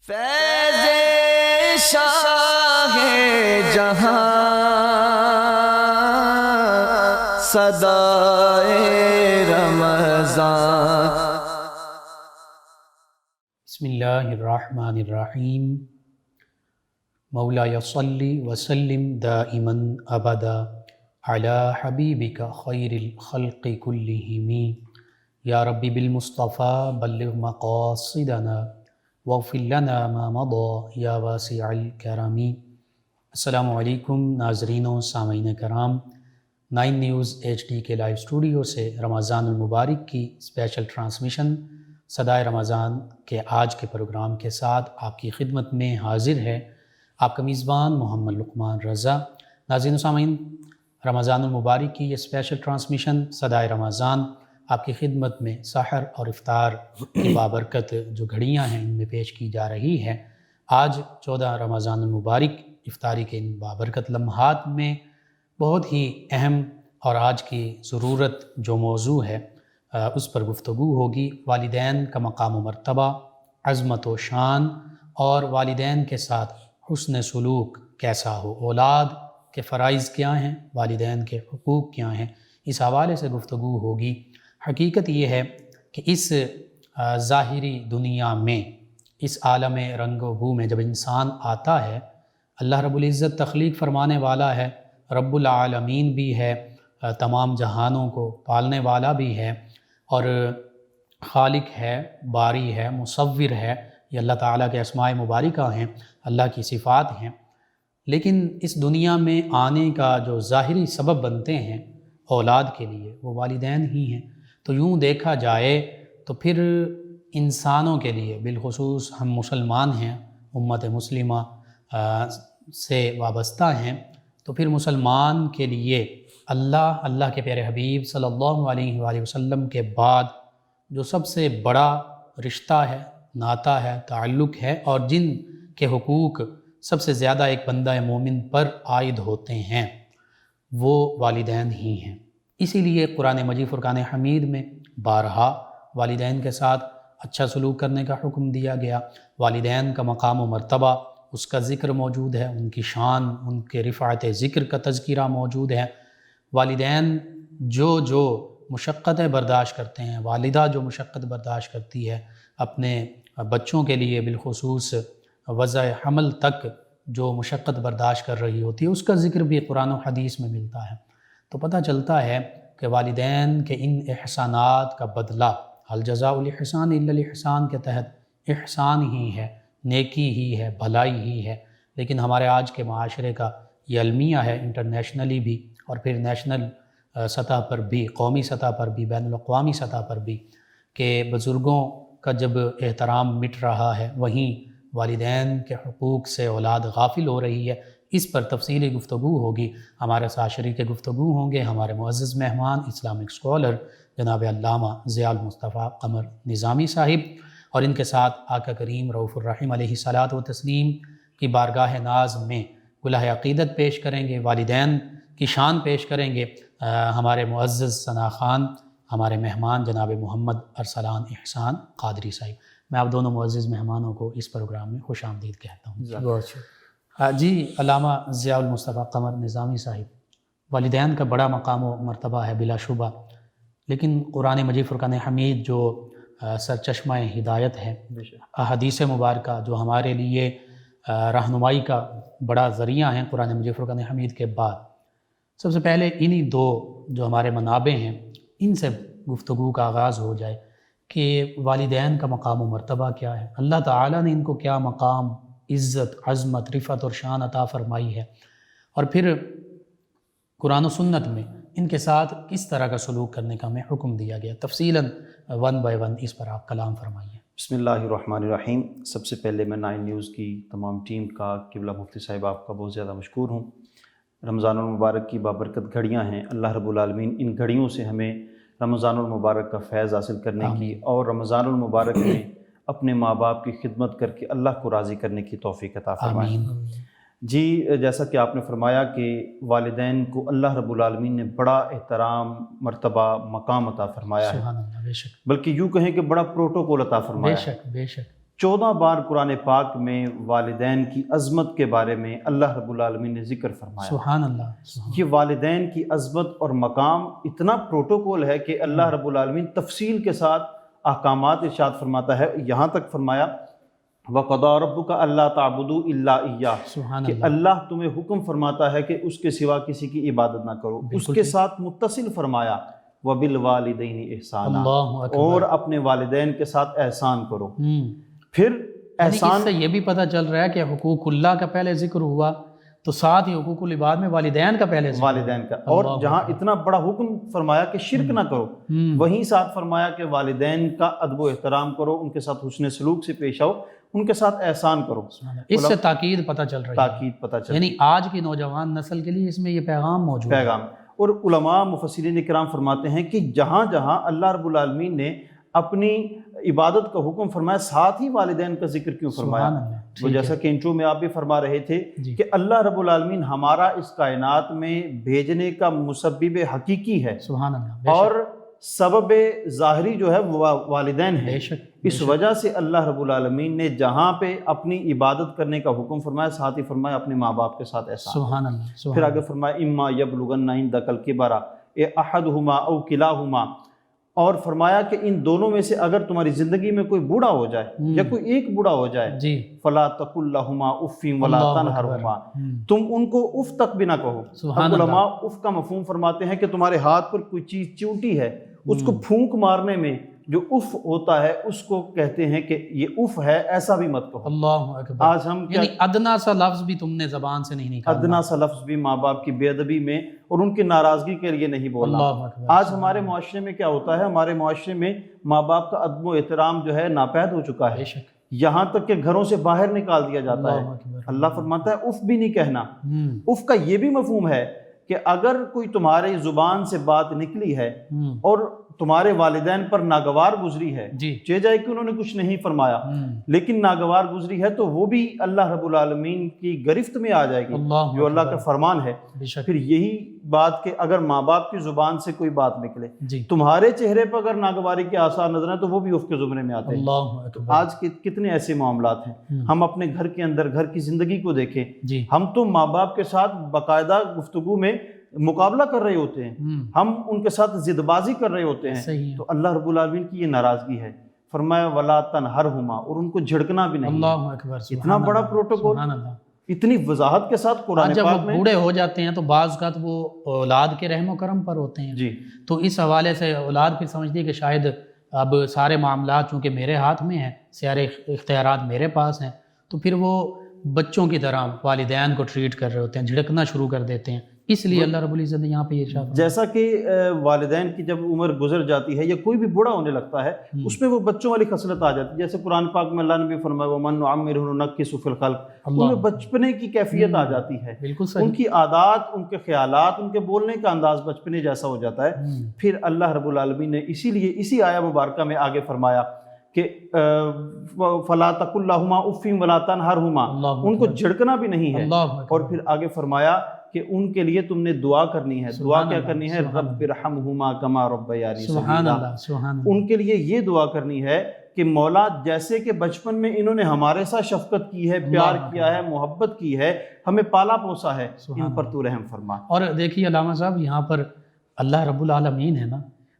فیض شاہ جہاں صدائے رمضان۔ بسم اللہ الرحمن الرحیم۔ مولا صلی وسلم دائما ابدا علی حبیبک خیر الخلق کلہم، یا ربی بالمصطفیٰ بلغ مقاصدنا واغفر لنا ما مضى یا واسع الکرم۔ السلام علیکم ناظرین و سامعین کرام، 9 نیوز HD کے لائیو اسٹوڈیو سے رمضان المبارک کی اسپیشل ٹرانسمیشن صدائے رمضان کے آج کے پروگرام کے ساتھ آپ کی خدمت میں حاضر ہے آپ کا میزبان محمد لقمان رضا۔ ناظرین و سامعین، رمضان المبارک کی یہ اسپیشل ٹرانسمیشن صدائے رمضان آپ کی خدمت میں سحر اور افطار کی بابرکت جو گھڑیاں ہیں ان میں پیش کی جا رہی ہے۔ آج 14 رمضان المبارک افطاری کے ان بابرکت لمحات میں بہت ہی اہم اور آج کی ضرورت جو موضوع ہے اس پر گفتگو ہوگی۔ والدین کا مقام و مرتبہ، عظمت و شان، اور والدین کے ساتھ حسن سلوک کیسا ہو، اولاد کے فرائض کیا ہیں، والدین کے حقوق کیا ہیں، اس حوالے سے گفتگو ہوگی۔ حقیقت یہ ہے کہ اس ظاہری دنیا میں، اس عالم رنگ و بو میں جب انسان آتا ہے، اللہ رب العزت تخلیق فرمانے والا ہے، رب العالمین بھی ہے، تمام جہانوں کو پالنے والا بھی ہے، اور خالق ہے، باری ہے، مصور ہے، یہ اللہ تعالیٰ کے اسماء مبارکہ ہیں، اللہ کی صفات ہیں۔ لیکن اس دنیا میں آنے کا جو ظاہری سبب بنتے ہیں اولاد کے لیے، وہ والدین ہی ہیں۔ تو یوں دیکھا جائے تو پھر انسانوں کے لیے، بالخصوص ہم مسلمان ہیں، امت مسلمہ سے وابستہ ہیں، تو پھر مسلمان کے لیے اللہ کے پیارے حبیب صلی اللہ علیہ وآلہ وسلم کے بعد جو سب سے بڑا رشتہ ہے، ناتا ہے، تعلق ہے، اور جن کے حقوق سب سے زیادہ ایک بندہ مومن پر عائد ہوتے ہیں، وہ والدین ہی ہیں۔ اسی لیے قرآن مجید فرقان حمید میں بارہا والدین کے ساتھ اچھا سلوک کرنے کا حکم دیا گیا۔ والدین کا مقام و مرتبہ، اس کا ذکر موجود ہے، ان کی شان، ان کے رفعت ذکر کا تذکرہ موجود ہے۔ والدین جو مشقتیں برداشت کرتے ہیں، والدہ جو مشقت برداشت کرتی ہے اپنے بچوں کے لیے، بالخصوص وضع حمل تک جو مشقت برداشت کر رہی ہوتی ہے، اس کا ذکر بھی قرآن و حدیث میں ملتا ہے۔ تو پتہ چلتا ہے کہ والدین کے ان احسانات کا بدلہ، هل جزاء الاحسان الا الاحسان کے تحت احسان ہی ہے، نیکی ہی ہے، بھلائی ہی ہے۔ لیکن ہمارے آج کے معاشرے کا یہ المیہ ہے، انٹرنیشنلی بھی اور پھر نیشنل سطح پر بھی، قومی سطح پر بھی، بین الاقوامی سطح پر بھی، کہ بزرگوں کا جب احترام مٹ رہا ہے، وہیں والدین کے حقوق سے اولاد غافل ہو رہی ہے۔ اس پر تفصیلی گفتگو ہوگی۔ ہمارے ساتھ شریک گفتگو ہوں گے ہمارے معزز مہمان، اسلامک اسکالر جناب علامہ ضیاء المصطفیٰ قمر نظامی صاحب، اور ان کے ساتھ آقا کریم رؤوف الرحیم علیہ الصلاۃ والتسلیم کی بارگاہ ناز میں گلہ عقیدت پیش کریں گے، والدین کی شان پیش کریں گے ہمارے معزز ثنا خان، ہمارے مہمان جناب محمد ارسلان احسان قادری صاحب۔ میں آپ دونوں معزز مہمانوں کو اس پروگرام میں خوش آمدید کہتا ہوں۔ جی علامہ ضیاء المصطفیٰ قمر نظامی صاحب، والدین کا بڑا مقام و مرتبہ ہے بلا شبہ، لیکن قرآن مجید فرقان حمید جو سرچشمہ ہدایت ہے، احادیث مبارکہ جو ہمارے لیے رہنمائی کا بڑا ذریعہ ہیں، قرآن مجید فرقان حمید کے بعد سب سے پہلے انہی دو جو ہمارے منابع ہیں ان سے گفتگو کا آغاز ہو جائے کہ والدین کا مقام و مرتبہ کیا ہے، اللہ تعالیٰ نے ان کو کیا مقام، عزت، عظمت، رفعت اور شان عطا فرمائی ہے، اور پھر قرآن و سنت میں ان کے ساتھ کس طرح کا سلوک کرنے کا ہمیں حکم دیا گیا۔ تفصیلاً 1 بائی 1 اس پر آپ کلام فرمائیے۔ بسم اللہ الرحمن الرحیم۔ سب سے پہلے میں 9 نیوز کی تمام ٹیم کا، قبلہ مفتی صاحب آپ کا بہت زیادہ مشکور ہوں۔ رمضان المبارک کی بابرکت گھڑیاں ہیں، اللہ رب العالمین ان گھڑیوں سے ہمیں رمضان المبارک کا فیض حاصل کرنے کی اور رمضان المبارک میں اپنے ماں باپ کی خدمت کر کے اللہ کو راضی کرنے کی توفیق عطا فرمائے۔ جی جیسا کہ آپ نے فرمایا کہ والدین کو اللہ رب العالمین نے بڑا احترام، مرتبہ، مقام عطا فرمایا ہے، سبحان اللہ، بے شک، بلکہ یوں کہیں کہ بڑا پروٹوکول عطا فرمایا ہے۔ بے شک، بے شک۔ 14 بار قرآن پاک میں والدین کی عظمت کے بارے میں اللہ رب العالمین نے ذکر فرمایا۔ سبحان اللہ۔ یہ والدین کی عظمت اور مقام اتنا پروٹوکول ہے کہ اللہ رب العالمین تفصیل کے ساتھ احکامات ارشاد فرماتا ہے، یہاں تک فرمایا وَقَضَىٰ رَبُّكَ أَلَّا تَعْبُدُوا إِلَّا إِيَّاهُ، سبحان کہ اللہ۔ اللہ تمہیں حکم فرماتا ہے کہ اس کے سوا کسی کی عبادت نہ کرو۔ اس کے ساتھ متصل فرمایا وَبِالْوَالِدَيْنِ إِحْسَانًا، اللہ اکبر۔ اور اپنے والدین کے ساتھ احسان کرو۔ پھر یعنی احسان اس سے یہ بھی پتہ چل رہا ہے کہ حقوق اللہ کا پہلے ذکر ہوا تو ساتھ ہی حقوق العباد میں والدین کا پہلے ذکر والدین کا، اور جہاں اتنا بڑا حکم فرمایا کہ شرک نہ کرو، وہیں ساتھ فرمایا کہ والدین کا ادب و احترام کرو، ان کے ساتھ حسن سلوک سے پیش آؤ، ان کے ساتھ احسان کرو۔ اس سے تاکید پتہ چل رہی ہے، تاکید پتہ چل، یعنی آج کی نوجوان نسل کے لیے اس میں یہ پیغام موجود ہے۔ پیغام۔ اور علماء مفسرین کرام فرماتے ہیں کہ جہاں جہاں اللہ رب العالمین نے اپنی عبادت کا حکم فرمایا، ساتھ ہی والدین کا ذکر کیوں فرمایا؟ سبحان اللہ۔ وہ جیسا کہ انٹرو میں آپ بھی فرما رہے تھے جی۔ کہ اللہ رب العالمین ہمارا اس کائنات میں بھیجنے کا مسبب حقیقی ہے، سبحان اللہ۔ اور سبب ظاہری جو ہے وہ والدین ہیں۔ بے شک۔ اس وجہ سے اللہ رب العالمین نے جہاں پہ اپنی عبادت کرنے کا حکم فرمایا، ساتھ ہی فرمایا اپنے ماں باپ کے ساتھ احسان۔ سبحان اللہ۔ پھر آگے فرمایا اما یبلغن عندک الکبر احدہما او کلاہما، اور فرمایا کہ ان دونوں میں سے اگر تمہاری زندگی میں کوئی بوڑھا ہو جائے یا کوئی ایک بوڑھا ہو جائے، جی، فلا تقل لہما اف ولا اللہ تنہرہما، اکبر۔ تم ان کو اف تک بھی نہ کہو۔ سبحان اب اللہ۔ علماء اف کا مفہوم فرماتے ہیں کہ تمہارے ہاتھ پر کوئی چیز چونٹی ہے، اس کو پھونک مارنے میں جو اف ہوتا ہے اس کو کہتے ہیں کہ یہ اف ہے، ایسا بھی مت کہو۔ اللہ اکبر۔ آج ہم کیا یعنی ادنا سا لفظ بھی تم نے زبان سے نہیں نکالا۔ ادنا سا لفظ بھی ماں باپ کی بے ادبی میں اور ان کی ناراضگی کے لیے نہیں بولنا۔ اللہ اکبر۔ آج ہمارے معاشرے میں کیا ہوتا ہے، ہمارے معاشرے میں ماں باپ کا ادب و احترام جو ہے ناپید ہو چکا ہے، بے شک۔ یہاں تک کہ گھروں سے باہر نکال دیا جاتا اللہ ہے۔ اکبر۔ اللہ فرماتا ہے اف بھی نہیں کہنا۔ اف کا یہ بھی مفہوم ہے کہ اگر کوئی تمہاری زبان سے بات نکلی ہے اور تمہارے والدین پر ناگوار گزری ہے، جی، چہ جائے کہ انہوں نے کچھ نہیں فرمایا لیکن ناگوار گزری ہے، تو وہ بھی اللہ رب العالمین کی گرفت میں آ جائے گی، اللہ جو اللہ کا فرمان ہے۔ بے شک۔ پھر یہی بات کہ اگر ماں باپ کی زبان سے کوئی بات نکلے، جی، تمہارے چہرے پر اگر ناگواری کے آثار نظر آئیں تو وہ بھی اف کے زمرے میں آتے ہیں۔ اللہ اکبر۔ آج کتنے ایسے معاملات ہیں، ہم اپنے گھر کے اندر گھر کی زندگی کو دیکھیں، جی، ہم تو ماں باپ کے ساتھ باقاعدہ گفتگو میں مقابلہ کر رہے ہوتے ہیں، ہم ان کے ساتھ ضد بازی کر رہے ہوتے ہیں، صحیح ہے۔ تو اللہ رب العالمین کی یہ ناراضگی ہے۔ فرمایا ولا تنہرہما، اور ان کو جھڑکنا بھی نہیں۔ اللہ اکبر۔ اتنا بڑا پروٹوکول، سبحان اللہ۔ اتنی وضاحت کے ساتھ قرآن جب پاک وہ میں۔ بوڑھے ہو جاتے ہیں تو بعض اوقات وہ اولاد کے رحم و کرم پر ہوتے ہیں، جی، تو اس حوالے سے اولاد پھر سمجھتی ہے کہ شاید اب سارے معاملات چونکہ میرے ہاتھ میں ہیں، سارے اختیارات میرے پاس ہیں، تو پھر وہ بچوں کی طرح والدین کو ٹریٹ کر رہے ہوتے ہیں، جھڑکنا شروع کر دیتے ہیں۔ اس لیے اللہ رب العزت نے یہاں پہ یہ ارشاد جیسا کہ والدین کی جب عمر گزر جاتی ہے یا کوئی بھی بوڑھا ہونے لگتا ہے، اس میں وہ بچوں والی خصلت آ جاتی ہے، جیسے قرآن پاک میں اللہ نے بھی فرمایا وَمَن نُعَمِّرْهُ نُنَكِّسُ فِي الْخَلْقِ، ان میں بچپنے کی کیفیت آ جاتی ہے، بالکل ان صحیح۔ کی عادات، ان کے خیالات، ان کے بولنے کا انداز بچپنے جیسا ہو جاتا ہے۔ پھر اللہ رب العالمین نے اسی لیے اسی آیہ مبارکہ میں آگے فرمایا کہ فَلَا تَقُل لَّهُمَا أُفٍّ وَلَا تَنْهَرْهُمَا، ان کو جھڑکنا بھی نہیں ہے۔ اللہ اکبر۔ اور پھر آگے فرمایا کہ ان کے لیے تم نے دعا کرنی ہے۔ دعا کیا کرنی ہے؟ رب ارحمہما کما ربیانی سبحان صغیرا۔ اللہ، سبحان اللہ۔ ان کے لیے یہ دعا کرنی ہے کہ مولا جیسے کہ بچپن میں انہوں نے ہمارے ساتھ شفقت کی ہے، پیار کیا ہے، محبت کی ہے، ہمیں پالا پوسا ہے، ان پر تو رحم فرما۔ اور دیکھیے علامہ صاحب، یہاں پر اللہ رب العالمین ہے نا،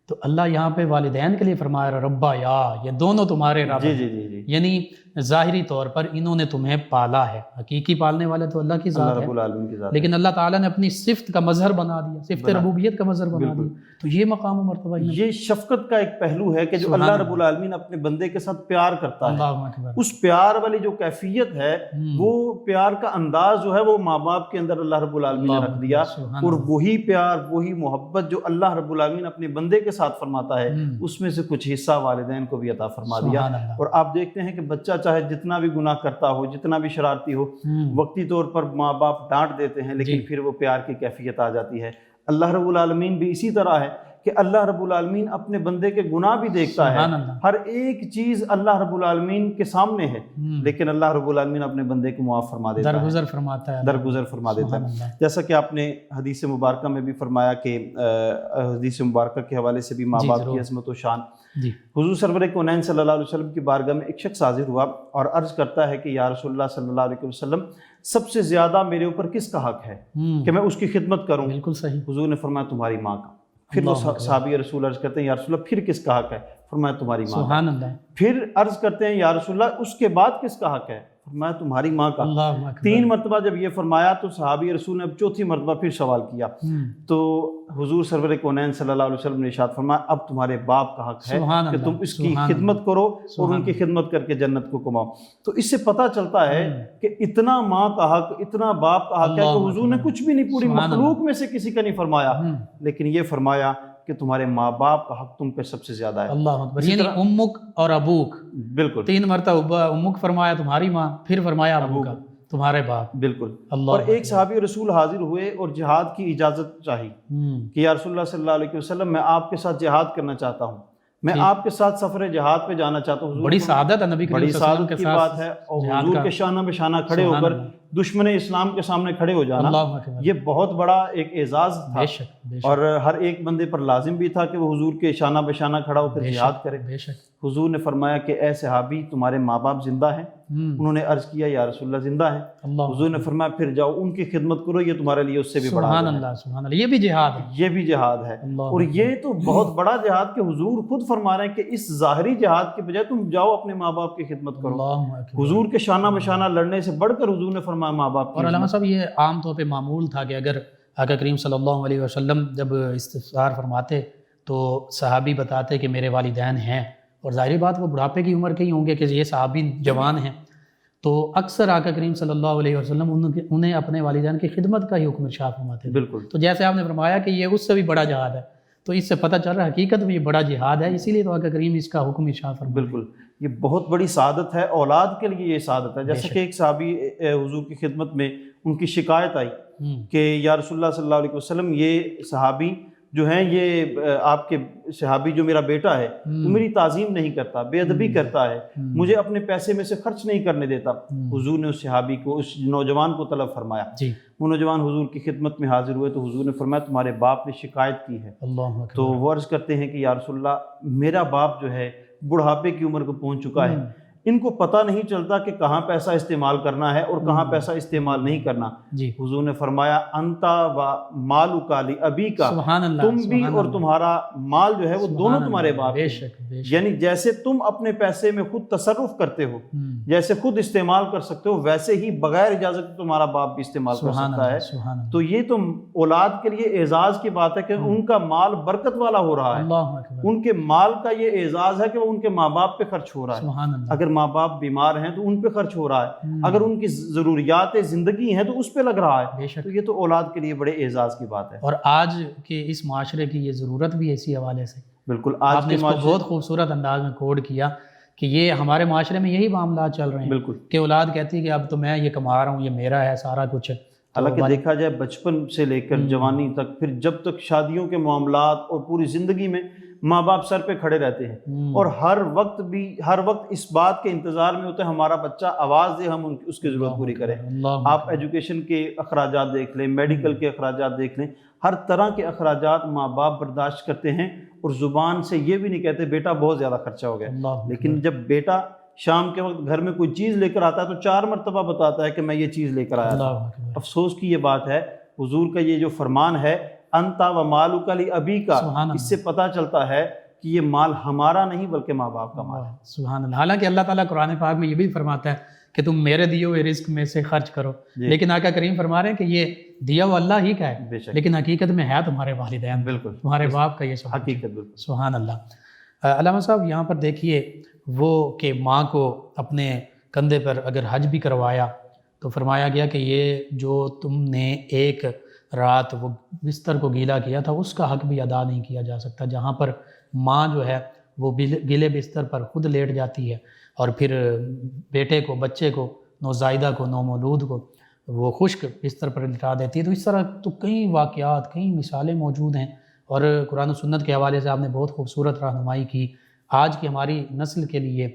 تو اللہ یہاں پہ والدین کے لیے فرمایا ربا یا، یہ دونوں تمہارے رب ہیں۔ جی جی جی، یعنی ظاہری طور پر انہوں نے تمہیں پالا ہے، حقیقی پالنے والے تو اللہ کی ذات اللہ ہے، رب العالمین کی ذات، لیکن اللہ تعالیٰ نے اپنی صفت کا مظہر بنا دیا، صفت ربوبیت کا مظہر بنا دیا، تو یہ مقام و مرتبہ یہ شفقت کا ایک پہلو ہے کہ جو اللہ رب العالمین اپنے بندے کے ساتھ پیار کرتا ہے۔ اللہ اکبر۔ اس پیار والی جو کیفیت ہے، وہ پیار کا انداز جو ہے وہ ماں باپ کے اندر اللہ رب العالمین نے رکھ دیا، اور وہی پیار، وہی محبت جو اللہ رب العالمین اپنے بندے کے ساتھ فرماتا ہے، اس میں سے کچھ حصہ والدین کو بھی عطا فرما دیا۔ اور آپ دیکھتے ہیں کہ بچہ چاہے جتنا بھی گناہ کرتا ہو، جتنا بھی شرارتی ہو، وقتی طور پر ماں باپ ڈانٹ دیتے ہیں، لیکن پھر وہ پیار کی کیفیت آ جاتی ہے۔ اللہ رب العالمین بھی اسی طرح ہے کہ اللہ رب العالمین اپنے بندے کے گناہ بھی دیکھتا ہے، سبحان اللہ۔ ہر ایک چیز اللہ رب العالمین کے سامنے ہے، لیکن اللہ رب العالمین اپنے بندے کو معاف فرما دیتا ہے، درگزر فرماتا ہے، درگزر فرما دیتا سبحان ہے۔ اللہ۔ جیسا کہ آپ نے حدیث مبارکہ میں بھی فرمایا کہ حدیث مبارکہ کے حوالے سے بھی ماں جی، باپ ضرور۔ کی عظمت و شان، جی حضور سرور کونین صلی اللہ علیہ وسلم کی بارگاہ میں ایک شخص حاضر ہوا اور عرض کرتا ہے کہ یا رسول اللہ صلی اللہ علیہ وسلم، سب سے زیادہ میرے اوپر کس کا حق ہے کہ میں اس کی خدمت کروں؟ بالکل صحیح۔ حضور نے فرمایا تمہاری ماں کا۔ پھر وہ صحابی رسول عرض کرتے ہیں یا رسول اللہ پھر کس کا حق ہے؟ فرمایا تمہاری ماں کا۔ سبحان اللہ، پھر عرض کرتے ہیں یا رسول اللہ اس کے بعد کس کا حق ہے؟ فرمایا تمہاری ماں کا۔ اللہ اکبر۔ 3 مرتبہ جب یہ فرمایا تو صحابی رسول نے اب 4تھی مرتبہ پھر سوال کیا، تو حضور سرور کونین صلی اللہ علیہ وسلم نے ارشاد فرمایا اب تمہارے باپ کا حق ہے سبحان کہ اللہ، تم اس کی سبحان خدمت کرو اور سبحان ان کی خدمت کر کے جنت کو کماؤ۔ تو اس سے پتہ چلتا ہے کہ اتنا ماں کا حق، اتنا باپ کا حق ہے کہ حضور نے کچھ بھی نہیں، پوری مخلوق میں سے کسی کا نہیں فرمایا، لیکن یہ فرمایا کہ تمہارے ماں باپ کا حق تم پہ سب سے زیادہ ہے۔ اللہ اکبر، یعنی امک اور ابوک، بالکل 3 مرتبہ امک فرمایا تمہاری ماں، پھر فرمایا ابو کا تمہارے باپ۔ بالکل۔ اللہ اور ایک صحابی رسول حاضر ہوئے اور جہاد کی اجازت چاہی کہ یا رسول اللہ صلی اللہ علیہ وسلم میں آپ کے ساتھ جہاد کرنا چاہتا ہوں، میں آپ کے ساتھ سفر جہاد پہ جانا چاہتا ہوں۔ بڑی سعادت ہے نبی کریم بڑی صلی اللہ علیہ وسلم سعادت کے کی ساتھ بات ہے، اور جہاد حضور کا۔ کے شانہ بہ شانہ کھڑے ہو کر دشمن اسلام کے سامنے کھڑے ہو جانا، اللہ اکبر، یہ بہت بڑا ایک اعزاز تھا، بے شک بے شک اور ہر ایک بندے پر لازم بھی تھا کہ وہ حضور کے شانہ بہ شانہ کھڑا ہو کر جہاد کرے۔ بے شک۔ حضور نے فرمایا کہ اے صحابی تمہارے ماں باپ زندہ ہیں؟ انہوں نے عرض کیا یا رسول اللہ زندہ ہیں۔ اللہ حضور نے فرمایا پھر جاؤ ان کی خدمت کرو، یہ تمہارے لیے اس سے بھی بڑا سبحان اجر ہے۔ اللہ، سبحان اللہ، یہ بھی جہاد ہے۔ یہ بھی جہاد ہے، اللہ اور یہ تو بہت بڑا جہاد کہ حضور خود فرما رہے ہیں کہ اس ظاہری جہاد کے بجائے تم جاؤ اپنے ماں باپ کی خدمت کرو۔ اللہ اکبر۔ حضور کے شانہ بہ شانہ لڑنے سے بڑھ کر حضور نے فرمایا ماں باپ کی اور علامہ صاحب یہ عام طور پہ معمول تھا کہ اگر آقا کریم صلی اللہ علیہ وسلم جب استفسار فرماتے تو صحابی بتاتے کہ میرے والدین ہیں، اور ظاہری بات وہ بڑھاپے کی عمر کے ہی ہوں گے کہ یہ صحابی جوان ہیں، تو اکثر آقا کریم صلی اللہ علیہ وسلم انہیں اپنے والدین کی خدمت کا ہی حکم ارشاد فرماتے تھے۔ بالکل تو جیسے آپ نے فرمایا کہ یہ اس سے بھی بڑا جہاد ہے، تو اس سے پتہ چل رہا ہے حقیقت میں یہ بڑا جہاد ہے، اسی لیے تو آقا کریم اس کا حکم ارشاد فرماتے ہیں۔ بالکل، یہ بہت بڑی سعادت ہے، اولاد کے لیے یہ سعادت ہے۔ جیسا کہ ایک صحابی حضور کی خدمت میں ان کی شکایت آئی کہ یا رسول اللہ صلی اللہ علیہ وسلم یہ صحابی جو ہیں، یہ آپ کے صحابی جو میرا بیٹا ہے وہ میری تعظیم نہیں کرتا، بے ادبی کرتا ہے، مجھے اپنے پیسے میں سے خرچ نہیں کرنے دیتا۔ حضور نے اس صحابی کو، اس نوجوان کو طلب فرمایا، جی وہ نوجوان حضور کی خدمت میں حاضر ہوئے تو حضور نے فرمایا تمہارے باپ نے شکایت کی ہے۔ اللہ اکبر۔ تو وہ عرض کرتے ہیں کہ یا رسول اللہ میرا باپ جو ہے بڑھاپے کی عمر کو پہنچ چکا ہے، ان کو پتہ نہیں چلتا کہ کہاں پیسہ استعمال کرنا ہے اور کہاں پیسہ استعمال نہیں کرنا۔ جی حضور نے فرمایا انتا و مالک ابی کا، سبحان اللہ، تم بھی سبحان اور اللہ، تمہارا مال جو ہے وہ دونوں سبحان تمہارے اللہ، باپ بے کے شک بے شک۔ یعنی جیسے تم اپنے پیسے میں خود تصرف کرتے ہو، جیسے خود استعمال کر سکتے ہو، ویسے ہی بغیر اجازت تمہارا باپ بھی استعمال کر سبحان سکتا ہے۔ اللہ، سبحان اللہ، تو یہ تو اولاد کے لیے اعزاز کی بات ہے کہ ان کا مال برکت والا ہو رہا ہے، اللہ اکبر، ان کے مال کا یہ اعزاز ہے کہ وہ ان کے ماں باپ پہ خرچ ہو رہا ہے۔ سبحان اللہ۔ اگر ماں باپ بیمار ہیں تو ان پہ خرچ ہو رہا ہے، اگر ان کی ضروریات زندگی ہیں تو اس پہ لگ رہا ہے، بے شک۔ تو یہ تو اولاد کے لیے بڑے اعزاز کی بات ہے۔ اور آج کے اس معاشرے کی یہ ضرورت بھی ہے اسی حوالے سے۔ بالکل، آپ آج نے کے اس کو معاشرے بہت خوبصورت انداز میں کوڈ کیا کہ یہ ہمارے معاشرے میں یہی معاملات چل رہے ہیں، بالکل، کہ اولاد کہتی ہے کہ اب تو میں یہ کما رہا ہوں، یہ میرا ہے سارا کچھ۔ حالانکہ دیکھا جائے بچپن سے لے کر جوانی تک، پھر جب تک شادیوں کے معاملات اور پوری زندگی میں ماں باپ سر پہ کھڑے رہتے ہیں، اور ہر وقت اس بات کے انتظار میں ہوتا ہے ہمارا بچہ آواز دے، ہم اس کی ضرورت پوری کریں۔ اللہ آپ ایجوکیشن کے اخراجات دیکھ لیں، میڈیکل کے اخراجات دیکھ لیں، ہر طرح کے اخراجات ماں باپ برداشت کرتے ہیں، اور زبان سے یہ بھی نہیں کہتے بیٹا بہت زیادہ خرچہ ہو گیا، اللہ لیکن جب بیٹا شام کے وقت گھر میں کوئی چیز لے کر آتا ہے تو 4 مرتبہ بتاتا ہے کہ میں یہ چیز لے کر آیا تھا۔ اللہ اکبر، افسوس کی یہ بات ہے، حضور کا یہ جو فرمان ہے انتا و مالک ابی کا، سبحان اللہ، اس سے پتہ چلتا ہے کہ یہ مال ہمارا نہیں بلکہ ماں باپ کا مال ہے۔ سبحان اللہ۔ حالانکہ اللہ تعالیٰ قرآن پاک میں یہ بھی فرماتا ہے کہ تم میرے دیے ہوئے رزق میں سے خرچ کرو، لیکن آقا کریم فرما رہے ہیں کہ یہ دیا ہوا اللہ ہی کا ہے، بے شک، لیکن حقیقت میں ہے تمہارے والدین، بالکل تمہارے باپ کا یہ سب حقیقت، بالکل سبحان اللہ۔ علامہ صاحب یہاں پر دیکھیے وہ کہ ماں کو اپنے کندھے پر اگر حج بھی کروایا تو فرمایا گیا کہ یہ جو تم نے ایک رات وہ بستر کو گیلا کیا تھا اس کا حق بھی ادا نہیں کیا جا سکتا، جہاں پر ماں جو ہے وہ گیلے بستر پر خود لیٹ جاتی ہے اور پھر بیٹے کو، بچے کو، نوزائیدہ کو، نومولود کو وہ خشک بستر پر لٹا دیتی ہے۔ تو اس طرح تو کئی واقعات، کئی مثالیں موجود ہیں اور قرآن و سنت کے حوالے سے آپ نے بہت خوبصورت رہنمائی کی آج کی ہماری نسل کے لیے۔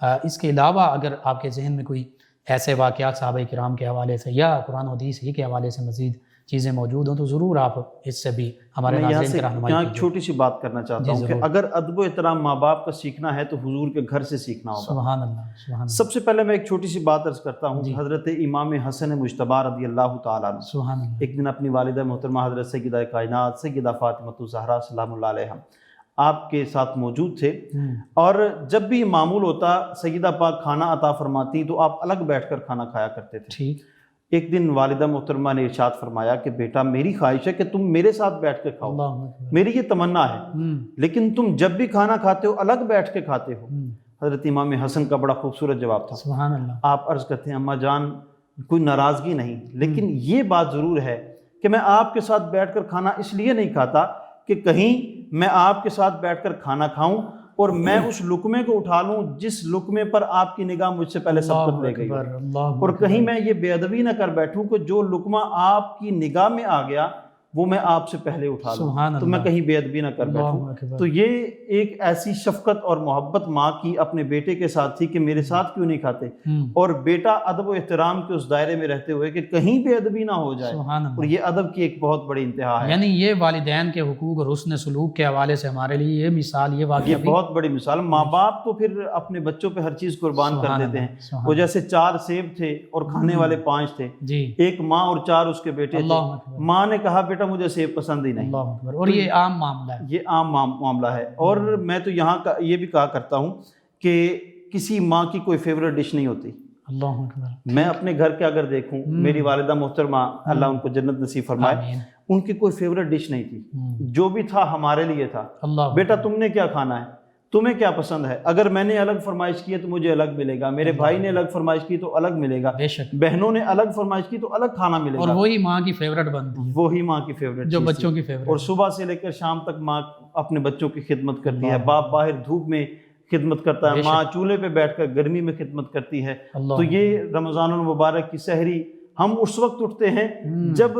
اس کے علاوہ اگر آپ کے ذہن میں کوئی ایسے واقعات صحابہ کرام کے حوالے سے یا قرآن و حدیث ہی کے حوالے سے مزید چیزیں موجود ہوں تو ضرور آپ اس سے بھی ہمارے ناظرین کی رہنمائی یہاں کیجیے۔ ایک چھوٹی سی بات کرنا چاہتا ہوں کہ اگر ادب و احترام ماں باپ کا سیکھنا ہے تو حضور کے گھر سے سیکھنا ہوگا۔ سبحان اللہ، سبحان اللہ، سب سے پہلے میں ایک چھوٹی سی بات عرض کرتا ہوں کہ حضرت امام حسن مجتبی رضی اللہ تعالیٰ عنہ سبحان اللہ، ایک دن اپنی والدہ محترمہ حضرت سیدہ کائنات سیدہ فاطمہ الزہرا سلام اللہ علیہا آپ کے ساتھ موجود تھے، اور جب بھی معمول ہوتا سیدہ پاک کھانا عطا فرماتی تو آپ الگ بیٹھ کر کھانا کھایا کرتے تھے۔ ٹھیک۔ ایک دن والدہ محترمہ نے ارشاد فرمایا کہ بیٹا میری خواہش ہے کہ تم میرے ساتھ بیٹھ کے کھاؤ، اللہ اکبر، میری یہ تمنا ہے، لیکن تم جب بھی کھانا کھاتے ہو الگ بیٹھ کے کھاتے ہو۔ حضرت امام حسن کا بڑا خوبصورت جواب تھا۔ سبحان اللہ، آپ عرض کرتے ہیں اماں جان کوئی ناراضگی نہیں، لیکن یہ بات ضرور ہے کہ میں آپ کے ساتھ بیٹھ کر کھانا اس لیے نہیں کھاتا کہ کہیں میں آپ کے ساتھ بیٹھ کر کھانا کھاؤں اور میں اس لقمے کو اٹھا لوں جس لقمے پر آپ کی نگاہ مجھ سے پہلے سبقت لے گئی، اور کہیں میں یہ بے ادبی نہ کر بیٹھوں کہ جو لقمہ آپ کی نگاہ میں آ گیا وہ میں آپ سے پہلے اٹھا لوں، تو میں کہیں بے ادبی نہ کر بیٹھوں۔ تو یہ ایک ایسی شفقت اور محبت ماں کی اپنے بیٹے کے ساتھ تھی کہ میرے ساتھ کیوں نہیں کھاتے، اور بیٹا ادب و احترام کے اس دائرے میں رہتے ہوئے کہ کہیں بے ادبی نہ ہو جائے، اور یہ ادب کی ایک بہت بڑی انتہا ہے۔ یعنی یہ والدین کے حقوق اور حسن سلوک کے حوالے سے ہمارے لیے یہ مثال، یہ واقعہ یہ بہت بڑی مثال۔ ماں باپ تو پھر اپنے بچوں پہ ہر چیز قربان کر دیتے ہیں، وہ جیسے 4 سیب تھے اور کھانے والے 5 تھے، ایک ماں اور 4 اس کے بیٹے تھے، ماں نے کہا بیٹا مجھے سیب پسند ہی نہیں، اور یہ عام معاملہ ہے، یہ عام معاملہ ہے۔ اور میں تو یہاں یہ بھی کہا کرتا ہوں کہ کسی ماں کی کوئی فیوریٹ ڈش نہیں ہوتی۔ اللہ اکبر۔ میں اپنے گھر کے اگر دیکھوں، میری والدہ محترمہ اللہ ان کو جنت نصیب فرمائے، ان کی کوئی فیوریٹ ڈش نہیں تھی، جو بھی تھا ہمارے لیے تھا۔ بیٹا تم نے کیا کھانا ہے، تمہیں کیا پسند ہے، اگر میں نے الگ فرمائش کی ہے تو مجھے الگ ملے گا، میرے بھائی نے الگ فرمائش کی تو الگ ملے گا، بے شک، بہنوں نے الگ فرمائش کی تو الگ کھانا ملے گا، اور وہی ماں کی فیوریٹ بنتی ہے، وہی ماں کی فیوریٹ جو بچوں کی فیوریٹ، اور صبح سے لے کر شام تک ماں اپنے بچوں کی خدمت کرتی ہے، باپ باہر دھوپ میں خدمت کرتا ہے، ماں چولہے پہ بیٹھ کر گرمی میں خدمت کرتی ہے۔ تو یہ رمضان المبارک کی سحری ہم اس وقت اٹھتے ہیں جب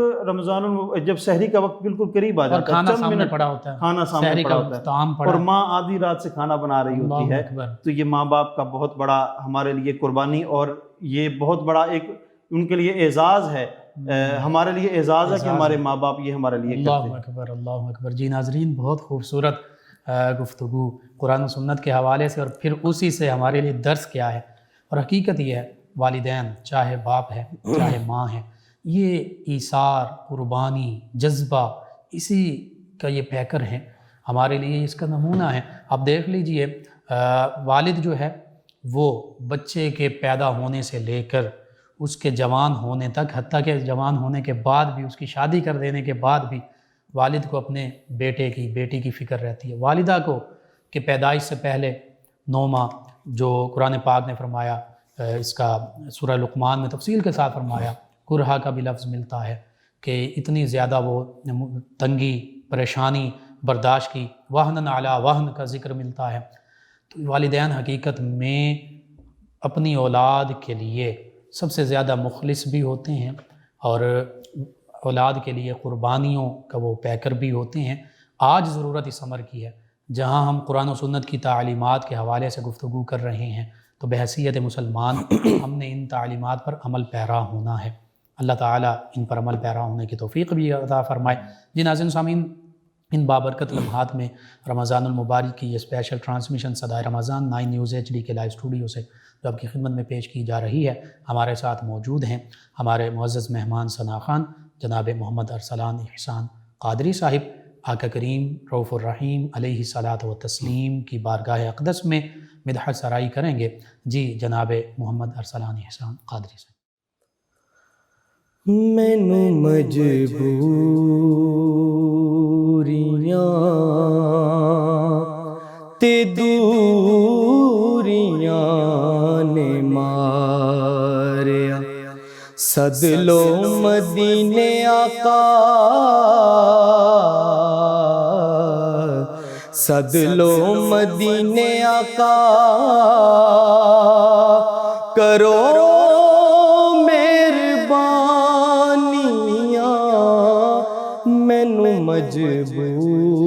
جب سحری کا وقت بالکل قریب آ جاتا ہے، کھانا سامنے پڑا ہوتا ہے، کھانا سامنے پڑا ہوتا ہے، اور ماں آدھی رات سے کھانا بنا رہی ہوتی ہے۔ تو یہ ماں باپ کا بہت بڑا ہمارے لیے قربانی، اور یہ بہت بڑا ایک ان کے لیے اعزاز ہے، ہمارے لیے اعزاز ہے کہ ہمارے ماں باپ یہ ہمارے لیے کرتے ہیں۔ اللہ اکبر، اللہ اکبر۔ جی ناظرین، بہت خوبصورت گفتگو قرآن و سنت کے حوالے سے، اور پھر اسی سے ہمارے لیے درس کیا ہے، اور حقیقت یہ ہے والدین چاہے باپ ہے چاہے ماں ہے، یہ ایثار، قربانی، جذبہ اسی کا یہ پیکر ہے، ہمارے لیے اس کا نمونہ ہے۔ آپ دیکھ لیجئے والد جو ہے وہ بچے کے پیدا ہونے سے لے کر اس کے جوان ہونے تک، حتیٰ کہ جوان ہونے کے بعد بھی، اس کی شادی کر دینے کے بعد بھی والد کو اپنے بیٹے کی بیٹی کی فکر رہتی ہے، والدہ کو کہ پیدائش سے پہلے 9 ماہ جو قرآن پاک نے فرمایا، اس کا سورہ لقمان میں تفصیل کے ساتھ فرمایا، کرہا کا بھی لفظ ملتا ہے کہ اتنی زیادہ وہ تنگی پریشانی برداشت کی، وہن علی وہن کا ذکر ملتا ہے۔ تو والدین حقیقت میں اپنی اولاد کے لیے سب سے زیادہ مخلص بھی ہوتے ہیں، اور اولاد کے لیے قربانیوں کا وہ پیکر بھی ہوتے ہیں۔ آج ضرورت اس امر کی ہے، جہاں ہم قرآن و سنت کی تعلیمات کے حوالے سے گفتگو کر رہے ہیں، تو بحیثیت مسلمان ہم نے ان تعلیمات پر عمل پیرا ہونا ہے۔ اللہ تعالیٰ ان پر عمل پیرا ہونے کی توفیق بھی عطا فرمائے۔ جی ناظرین سامعین، ان بابرکت لمحات میں رمضان المبارک کی یہ اسپیشل ٹرانسمیشن صدائے رمضان 9 نیوز HD کے لائیو اسٹوڈیو سے جو آپ کی خدمت میں پیش کی جا رہی ہے، ہمارے ساتھ موجود ہیں ہمارے معزز مہمان ثنا خان جناب محمد ارسلان احسان قادری صاحب۔ آقا کریم رؤوف الرحیم علیہ الصلاۃ والتسلیم کی بارگاہ اقدس میں مدحت سرائی کریں گے۔ جی جناب محمد ارسلان احسان قادری صاحب۔ مینو مجبوریاں تے دوریاں نے ماریا، سد لو مدینے آقا، سد لو مدینے آقا، کرو مہربانیاں، مینو مجبور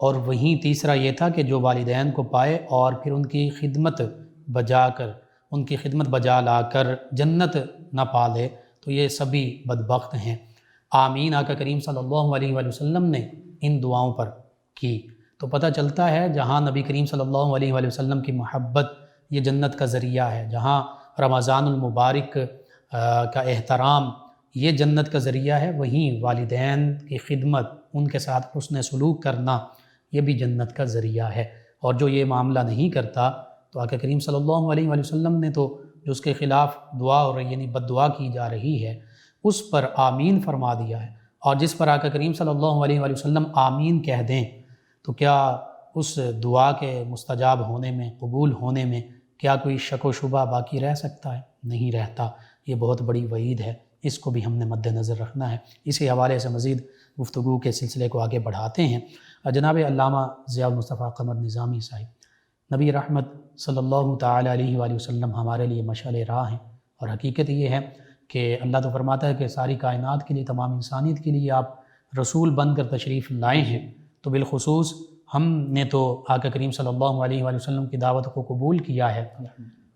اور وہیں تیسرا یہ تھا کہ جو والدین کو پائے اور پھر ان کی خدمت بجا لا کر جنت نہ پالے تو یہ سبھی بدبخت ہیں۔ آمین آقا کریم صلی اللہ علیہ وآلہ وسلم نے ان دعاؤں پر کی تو پتہ چلتا ہے جہاں نبی کریم صلی اللہ علیہ وآلہ وسلم کی محبت یہ جنت کا ذریعہ ہے، جہاں رمضان المبارک کا احترام یہ جنت کا ذریعہ ہے، وہیں والدین کی خدمت، ان کے ساتھ حسن سلوک کرنا یہ بھی جنت کا ذریعہ ہے۔ اور جو یہ معاملہ نہیں کرتا تو آقا کریم صلی اللہ علیہ وآلہ وسلم نے تو جو اس کے خلاف دعا ہو رہی یعنی بد دعا کی جا رہی ہے اس پر آمین فرما دیا ہے، اور جس پر آقا کریم صلی اللہ علیہ وآلہ وسلم آمین کہہ دیں تو کیا اس دعا کے مستجاب ہونے میں، قبول ہونے میں کیا کوئی شک و شبہ باقی رہ سکتا ہے؟ نہیں رہتا۔ یہ بہت بڑی وعید ہے، اس کو بھی ہم نے مد نظر رکھنا ہے۔ اسی حوالے سے مزید گفتگو کے سلسلے کو آگے بڑھاتے ہیں۔ جناب علامہ ضیاء المصطفیٰ قمر نظامی صاحب، نبی رحمت صلی اللہ تعالیٰ علیہ وآلہ وسلم ہمارے لیے مشعل راہ ہیں، اور حقیقت یہ ہے کہ اللہ تو فرماتا ہے کہ ساری کائنات کے لیے، تمام انسانیت کے لیے آپ رسول بن کر تشریف لائے ہیں، تو بالخصوص ہم نے تو آقا کریم صلی اللہ علیہ وآلہ وسلم کی دعوت کو قبول کیا ہے،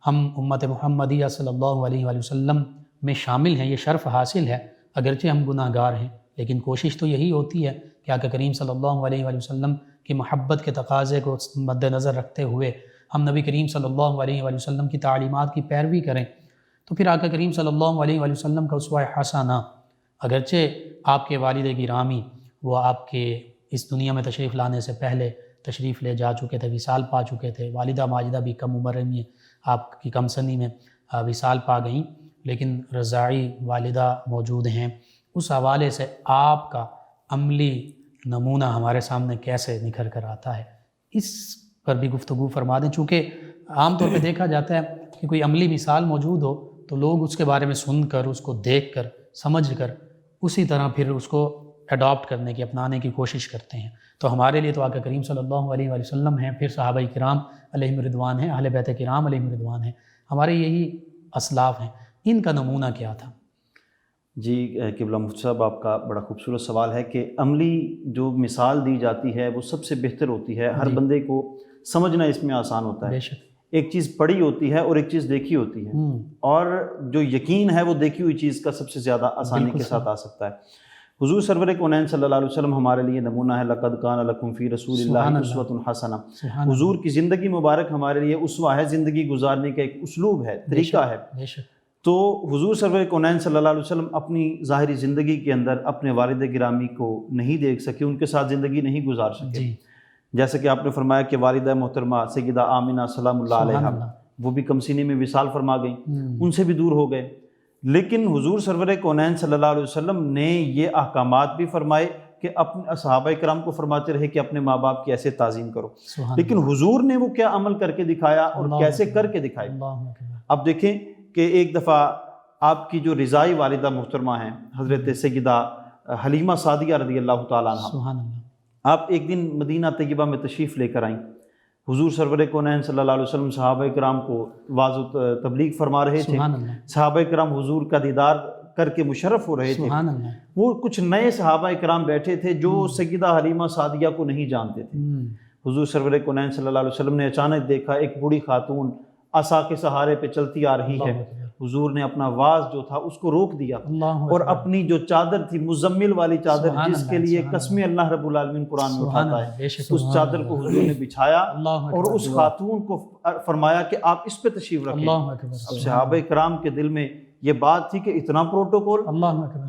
ہم امت محمدیہ صلی اللہ علیہ وآلہ وسلم میں شامل ہیں، یہ شرف حاصل ہے، اگرچہ ہم گناہ گار ہیں لیکن کوشش تو یہی ہوتی ہے کہ آقا کریم صلی اللہ علیہ وآلہ وسلم کی محبت کے تقاضے کو مد نظر رکھتے ہوئے ہم نبی کریم صلی اللہ علیہ وآلہ وسلم کی تعلیمات کی پیروی کریں، تو پھر آقا کریم صلی اللہ علیہ وآلہ وسلم کا اسوہ حسنہ، اگرچہ آپ کے والد گرامی وہ آپ کے اس دنیا میں تشریف لانے سے پہلے تشریف لے جا چکے تھے، وصال پا چکے تھے، والدہ ماجدہ بھی کم عمر میں آپ کی کم سنی میں وصال پا گئیں، لیکن رضاعی والدہ موجود ہیں۔ اس حوالے سے آپ کا عملی نمونہ ہمارے سامنے کیسے نکھر کر آتا ہے، اس پر بھی گفتگو فرما دیں، چونکہ عام طور پہ دیکھا جاتا ہے کہ کوئی عملی مثال موجود ہو تو لوگ اس کے بارے میں سن کر، اس کو دیکھ کر، سمجھ کر اسی طرح پھر اس کو اڈاپٹ کرنے کی، اپنانے کی کوشش کرتے ہیں۔ تو ہمارے لیے تو آقا کریم صلی اللہ علیہ وآلہ وسلم ہیں، پھر صحابہ کرام علیہم رضوان ہیں، اہل بیت کرام علیہم رضوان ہیں، ہمارے یہی اسلاف ہیں۔ ان کا نمونہ کیا تھا؟ جی قبلہ مفتی صاحب، آپ کا بڑا خوبصورت سوال ہے کہ عملی جو مثال دی جاتی ہے وہ سب سے بہتر ہوتی ہے، ہر بندے کو سمجھنا اس میں آسان ہوتا ہے۔ بے شک ایک چیز پڑھی ہوتی ہے اور ایک چیز دیکھی ہوتی ہے، اور جو یقین ہے وہ دیکھی ہوئی چیز کا سب سے زیادہ آسانی کے ساتھ آ سکتا ہے۔ حضور سرور کونین صلی اللہ علیہ وسلم ہمارے لیے نمونہ ہے، لقد کان لکم فی رسول اللہ اسوۃ حسنہ۔ حضور کی زندگی مبارک ہمارے لیے اسوہ ہے، زندگی گزارنے کا ایک اسلوب ہے، طریقہ ہے۔ تو حضور سرور کونین صلی اللہ علیہ وسلم اپنی ظاہری زندگی کے اندر اپنے والد گرامی کو نہیں دیکھ سکے، ان کے ساتھ زندگی نہیں گزار سکے، جیسے کہ آپ نے فرمایا کہ والدہ محترمہ سیدہ آمنہ سلام اللہ علیہا وہ بھی کم سینے میں وصال فرما گئیں، ان سے بھی دور ہو گئے، لیکن حضور سرور کونین صلی اللہ علیہ وسلم نے یہ احکامات بھی فرمائے کہ اپنے صحابہ کرام کو فرماتے رہے کہ اپنے ماں باپ کی ایسے تعظیم کرو، لیکن حضور نے وہ کیا عمل کر کے دکھایا اور کیسے کر کے دکھایا۔ اب دیکھیں کہ ایک دفعہ آپ کی جو رضائی والدہ محترمہ ہیں حضرت سیدہ حلیمہ سعدیہ رضی اللہ تعالیٰ عنہ، آپ ایک دن مدینہ طیبہ میں تشریف لے کر آئیں، حضور سرور کونین صلی اللہ علیہ وسلم صحابہ کرام کو واعظ و تبلیغ فرما رہے تھے، صحابہ کرام حضور کا دیدار کر کے مشرف ہو رہے تھے، وہ کچھ نئے صحابہ کرام بیٹھے تھے جو سیدہ حلیمہ سعدیہ کو نہیں جانتے تھے۔ حضور سرور کونین صلی اللہ علیہ وسلم نے اچانک دیکھا ایک بوڑھی خاتون عصا کے سہارے پہ چلتی آ رہی ہے، حضور نے اپنا واز جو تھا اس کو روک دیا اور اپنی جو چادر تھی مزمل والی چادر جس کے لیے قسمیں اللہ رب العالمین قرآن میں اٹھاتا ہے، اس چادر کو حضور نے بچھایا اور اس خاتون کو فرمایا کہ آپ اس پہ تشریف رکھیں۔ اب صحابہ کرام کے دل میں یہ بات تھی کہ اتنا پروٹوکول،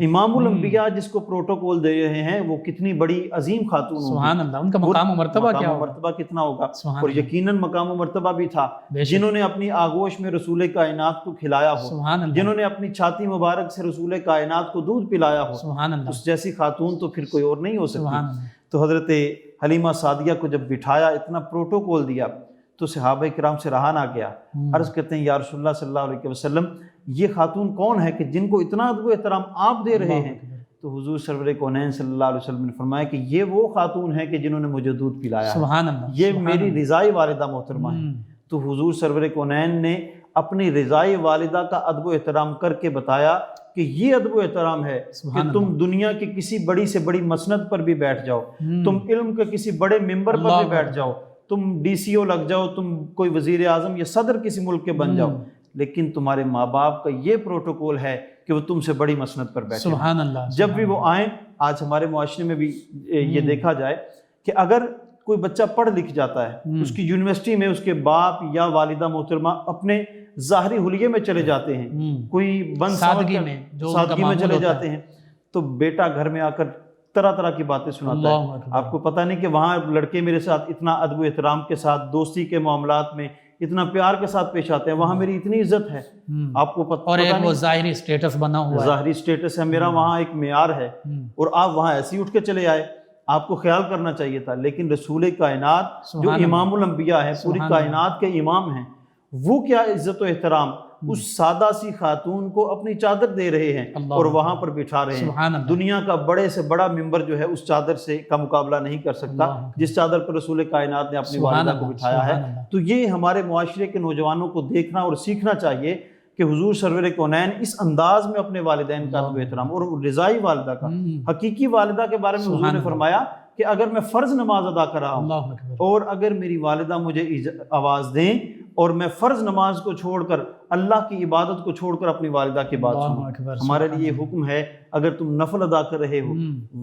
امام الانبیاء جس کو پروٹوکول دے رہے ہیں وہ کتنی بڑی عظیم خاتون ہوگی، سبحان اللہ، ان کا مقام و مرتبہ کیا ہوگا، مرتبہ کتنا ہوگا، اور یقیناً مقام و مرتبہ بھی تھا، جنہوں نے اپنی آغوش میں رسول کائنات کو کھلایا ہو، جنہوں نے اپنی چھاتی مبارک سے رسول کائنات کو دودھ پلایا ہو، اس جیسی خاتون تو پھر کوئی اور نہیں ہو سکتی۔ تو حضرت حلیمہ سعدیہ کو جب بٹھایا، اتنا پروٹوکول دیا تو صحابہ کرام سے رہا نہ گیا، عرض کرتے ہیں یا رسول اللہ صلی اللہ علیہ وسلم یہ خاتون کون ہے کہ جن کو اتنا ادب و احترام آپ دے رہے ہیں؟ تو حضور سرور کونین صلی اللہ علیہ وسلم نے فرمایا کہ یہ وہ خاتون ہے کہ جنہوں نے مجھے دودھ پلایا ہے، یہ میری رضائی والدہ محترمہ ہے۔ تو حضور سرور کونین نے اپنی رضائے والدہ کا ادب و احترام کر کے بتایا کہ یہ ادب و احترام ہے کہ تم دنیا کی کسی بڑی سے بڑی مسند پر بھی بیٹھ جاؤ، تم علم کے کسی بڑے ممبر پر بھی بیٹھ جاؤ، تم ڈی سی او لگ جاؤ، تم کوئی وزیر اعظم یا صدر کسی ملک کے بن جاؤ، لیکن تمہارے ماں باپ کا یہ پروٹوکول ہے کہ وہ تم سے بڑی مسند پر بیٹھے۔ سبحان اللہ۔ جب بھی وہ آئیں، آج ہمارے معاشرے میں بھی یہ دیکھا جائے کہ اگر کوئی بچہ پڑھ لکھ جاتا ہے، اس کی یونیورسٹی میں اس کے باپ یا والدہ محترمہ اپنے ظاہری حلیے میں چلے جاتے ہیں، کوئی سادگی میں چلے جاتے ہیں، تو بیٹا گھر میں آ کر طرح طرح کی باتیں سناتا ہے۔ آپ کو پتہ نہیں کہ وہاں لڑکے میرے ساتھ اتنا ادب و احترام کے ساتھ، دوستی کے معاملات میں اتنا پیار کے ساتھ پیش آتے ہیں، وہاں میری اتنی عزت ہے، آپ کو پتہ نہیں، اور وہ ظاہری سٹیٹس بنا ہوا ہے، ظاہری سٹیٹس ہے میرا، وہاں ایک معیار ہے، اور آپ وہاں ایسے ہی اٹھ کے چلے آئے۔ آپ کو خیال کرنا چاہیے تھا، لیکن رسول کائنات جو امام الانبیاء ہے، پوری کائنات کے امام ہیں، وہ کیا عزت و احترام اس سادہ سی خاتون کو اپنی چادر دے رہے ہیں اور وہاں پر بٹھا رہے ہیں۔ دنیا کا بڑے سے بڑا ممبر جو ہے اس چادر سے کا مقابلہ نہیں کر سکتا جس چادر پر رسول کائنات نے اپنی والدہ کو بٹھایا ہے۔ تو یہ ہمارے معاشرے کے نوجوانوں کو دیکھنا اور سیکھنا چاہیے کہ حضور سرور کونین اس انداز میں اپنے والدین کا ادب و احترام، اور رضائی والدہ کا، حقیقی والدہ کے بارے میں حضور نے فرمایا کہ اگر میں فرض نماز ادا کر رہا ہوں اور اگر میری والدہ مجھے آواز دیں اور میں فرض نماز کو چھوڑ کر، اللہ کی عبادت کو چھوڑ کر اپنی والدہ کی بات سنوں، ہمارے لیے یہ حکم ہے اگر تم نفل ادا کر رہے ہو،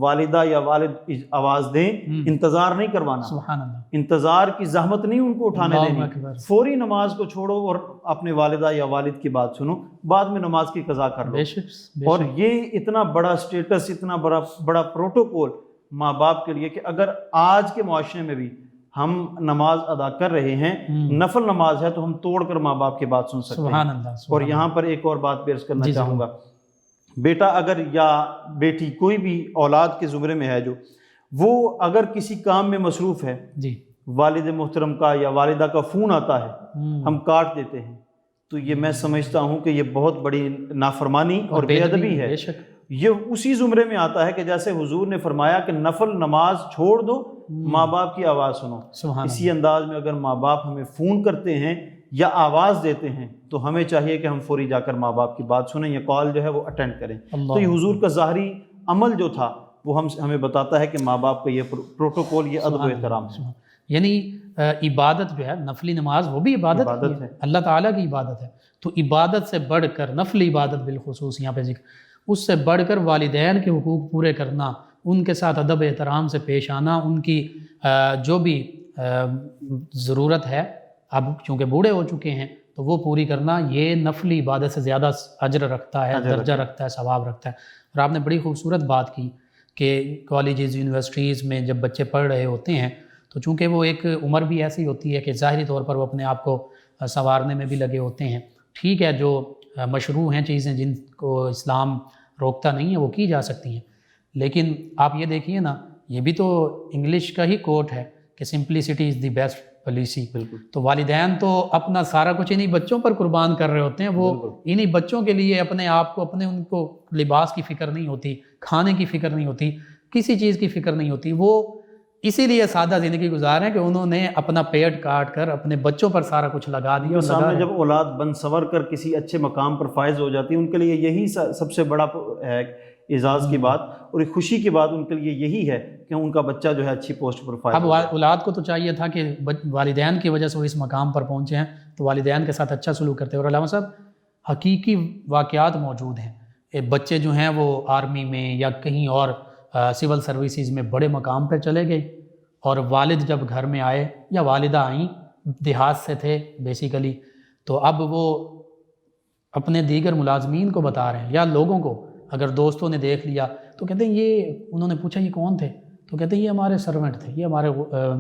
والدہ یا والد آواز دیں، انتظار نہیں کروانا، انتظار کی زحمت نہیں ان کو اٹھانے دینی، فوری نماز کو چھوڑو اور اپنے والدہ یا والد کی بات سنو، بعد میں نماز کی قضا کر لو۔ اور یہ اتنا بڑا سٹیٹس، اتنا بڑا پروٹوکول ماں باپ کے لیے کہ اگر آج کے معاشرے میں بھی ہم نماز ادا کر رہے ہیں، نفل نماز ہے، تو ہم توڑ کر ماں باپ کی بات سن سکتے ہیں۔ اور یہاں پر ایک اور بات پیش کرنا چاہوں گا، بیٹا اگر یا بیٹی کوئی بھی اولاد کے زمرے میں ہے جو وہ اگر کسی کام میں مصروف ہے، والد محترم کا یا والدہ کا فون آتا ہے، ہم کاٹ دیتے ہیں، تو یہ میں سمجھتا ہوں کہ یہ بہت بڑی نافرمانی اور بے ادبی ہے۔ یہ اسی زمرے میں آتا ہے کہ جیسے حضور نے فرمایا کہ نفل نماز چھوڑ دو، ماں باپ کی آواز سنو۔ اسی انداز میں اگر ماں باپ ہمیں فون کرتے ہیں یا آواز دیتے ہیں تو ہمیں چاہیے کہ ہم فوری جا کر ماں باپ کی بات سنیں، یہ کال جو ہے وہ اٹینڈ کریں۔ تو یہ حضور کا ظاہری عمل جو تھا وہ ہمیں بتاتا ہے کہ ماں باپ کا یہ پروٹوکول، یہ ادب و احترام ہے۔ یعنی عبادت جو ہے، نفلی نماز وہ بھی عبادت ہے، اللہ تعالیٰ کی عبادت ہے، تو عبادت سے بڑھ کر، نفلی عبادت بالخصوص یہاں پہ ذکر، اس سے بڑھ کر والدین کے حقوق پورے کرنا، ان کے ساتھ ادب احترام سے پیش آنا، ان کی جو بھی ضرورت ہے، اب چونکہ بوڑھے ہو چکے ہیں تو وہ پوری کرنا، یہ نفلی عبادت سے زیادہ اجر رکھتا ہے، درجہ رکھتا ہے، ثواب رکھتا ہے۔ اور آپ نے بڑی خوبصورت بات کی کہ کالجز، یونیورسٹیز میں جب بچے پڑھ رہے ہوتے ہیں تو چونکہ وہ ایک عمر بھی ایسی ہوتی ہے کہ ظاہری طور پر وہ اپنے آپ کو سنوارنے میں بھی لگے ہوتے ہیں، ٹھیک ہے، جو مشروع ہیں چیزیں جن کو اسلام روکتا نہیں ہے وہ کی جا سکتی ہیں، لیکن آپ یہ دیکھیے نا، یہ بھی تو انگلش کا ہی کوٹ ہے کہ simplicity is the best policy. تو والدین تو اپنا سارا کچھ انہی بچوں پر قربان کر رہے ہوتے ہیں، وہ انہی بچوں کے لیے اپنے آپ کو، اپنے ان کو لباس کی فکر نہیں ہوتی، کھانے کی فکر نہیں ہوتی، کسی چیز کی فکر نہیں ہوتی، وہ اسی لیے سادہ زندگی گزاریں کہ انہوں نے اپنا پیٹ کاٹ کر اپنے بچوں پر سارا کچھ لگا دیا۔ سامنے جب اولاد بن سور کر کسی اچھے مقام پر فائز ہو جاتی ہے، ان کے لیے یہی سب سے بڑا ہے اعزاز کی بات اور ایک خوشی کی بات، ان کے لیے یہی ہے کہ ان کا بچہ جو ہے اچھی پوسٹ پر فائز ہو جائے۔ اب اولاد کو تو چاہیے تھا کہ والدین کی وجہ سے وہ اس مقام پر پہنچے ہیں تو والدین کے ساتھ اچھا سلوک کرتے ہیں۔ اور علامہ صاحب، حقیقی واقعات موجود ہیں، بچے جو ہیں وہ آرمی میں یا کہیں اور سول سروسز میں بڑے مقام پر چلے گئے، اور والد جب گھر میں آئے یا والدہ آئیں، دیہات سے تھے بیسیکلی، تو اب وہ اپنے دیگر ملازمین کو بتا رہے ہیں یا لوگوں کو، اگر دوستوں نے دیکھ لیا تو کہتے ہیں یہ، انہوں نے پوچھا یہ کون تھے، تو کہتے ہیں یہ ہمارے سرونٹ تھے، یہ ہمارے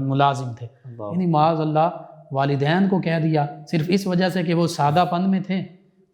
ملازم تھے، یعنی معاذ اللہ والدین کو کہہ دیا صرف اس وجہ سے کہ وہ سادہ پن میں تھے،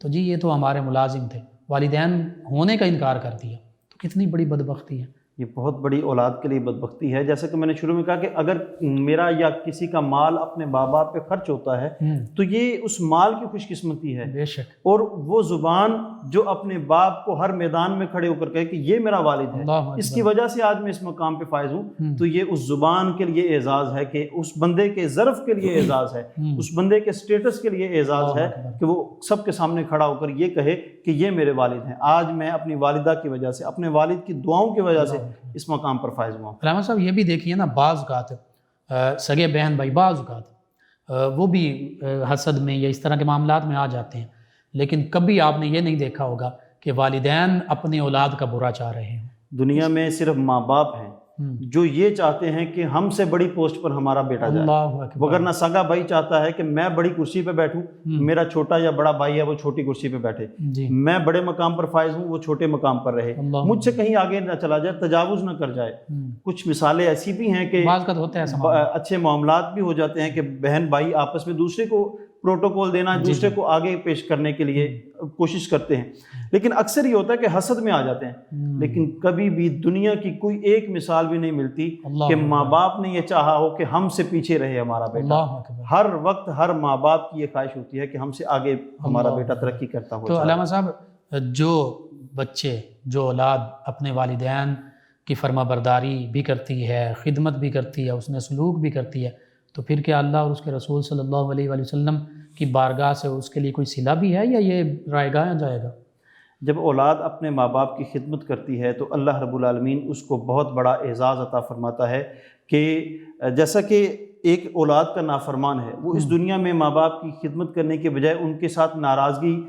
تو جی یہ تو ہمارے ملازم تھے، والدین ہونے کا انکار کر دیا، تو کتنی بڑی بدبختی ہے۔ یہ بہت بڑی اولاد کے لیے بدبختی ہے. جیسا کہ میں نے شروع میں کہا کہ اگر میرا یا کسی کا مال اپنے ماں باپ پہ خرچ ہوتا ہے تو یہ اس مال کی خوش قسمتی ہے. بے شک. اور وہ زبان جو اپنے باپ کو ہر میدان میں کھڑے ہو کر کہے کہ یہ میرا والد ہے، اس کی وجہ سے آج میں اس مقام پہ فائز ہوں، تو یہ اس زبان کے لیے اعزاز ہے کہ اس بندے کے ظرف کے لیے اعزاز ہے، اس بندے کے سٹیٹس کے لیے اعزاز ہے کہ وہ سب کے سامنے کھڑا ہو کر یہ کہے کہ یہ میرے والد ہیں. آج میں اپنی والدہ کی وجہ سے، اپنے والد کی دعاؤں کی وجہ سے اس مقام پر فائز ہوا. علامہ صاحب یہ بھی دیکھیے نا، بعض اوقات سگے بہن بھائی بعض اوقات وہ بھی حسد میں یا اس طرح کے معاملات میں آ جاتے ہیں، لیکن کبھی آپ نے یہ نہیں دیکھا ہوگا کہ والدین اپنی اولاد کا برا چاہ رہے ہیں. دنیا میں صرف ماں باپ ہیں جو یہ چاہتے ہیں کہ ہم سے بڑی پوسٹ پر ہمارا بیٹا جائے، اللہ اکبر. وگرنہ سگا بھائی چاہتا ہے کہ میں بڑی کرسی پہ بیٹھوں، میرا چھوٹا یا بڑا بھائی ہے وہ چھوٹی کرسی پہ بیٹھے، جی. میں بڑے مقام پر فائز ہوں وہ چھوٹے مقام پر رہے، اللہ. مجھ سے کہیں آگے نہ چلا جائے، تجاوز نہ کر جائے. کچھ مثالیں ایسی بھی ہیں کہ بعض اوقات ہوتا ہے ایسا معاملہ. اچھے معاملات بھی ہو جاتے ہیں کہ بہن بھائی آپس میں دوسرے کو پروٹوکول دینا، دوسرے کو آگے پیش کرنے کے لیے کوشش کرتے ہیں، لیکن اکثر یہ ہوتا ہے کہ حسد میں آ جاتے ہیں. لیکن کبھی بھی دنیا کی کوئی ایک مثال بھی نہیں ملتی کہ ماں باپ نے یہ چاہا ہو کہ ہم سے پیچھے رہے ہمارا بیٹا. اللہ اکبر. ہر وقت ہر ماں باپ کی یہ خواہش ہوتی ہے کہ ہم سے آگے ہمارا بیٹا ترقی کرتا ہو. تو علامہ صاحب جو بچے، جو اولاد اپنے والدین کی فرما برداری بھی کرتی ہے، خدمت بھی کرتی ہے، اس نے سلوک بھی کرتی ہے، تو پھر کیا اللہ اور اس کے رسول صلی اللہ علیہ وآلہ وسلم کی بارگاہ سے اس کے لیے کوئی صلہ بھی ہے یا یہ رائے گاہ جائے گا؟ جب اولاد اپنے ماں باپ کی خدمت کرتی ہے تو اللہ رب العالمین اس کو بہت بڑا اعزاز عطا فرماتا ہے کہ جیسا کہ ایک اولاد کا نافرمان ہے، وہ اس دنیا میں ماں باپ کی خدمت کرنے کے بجائے ان کے ساتھ ناراضگی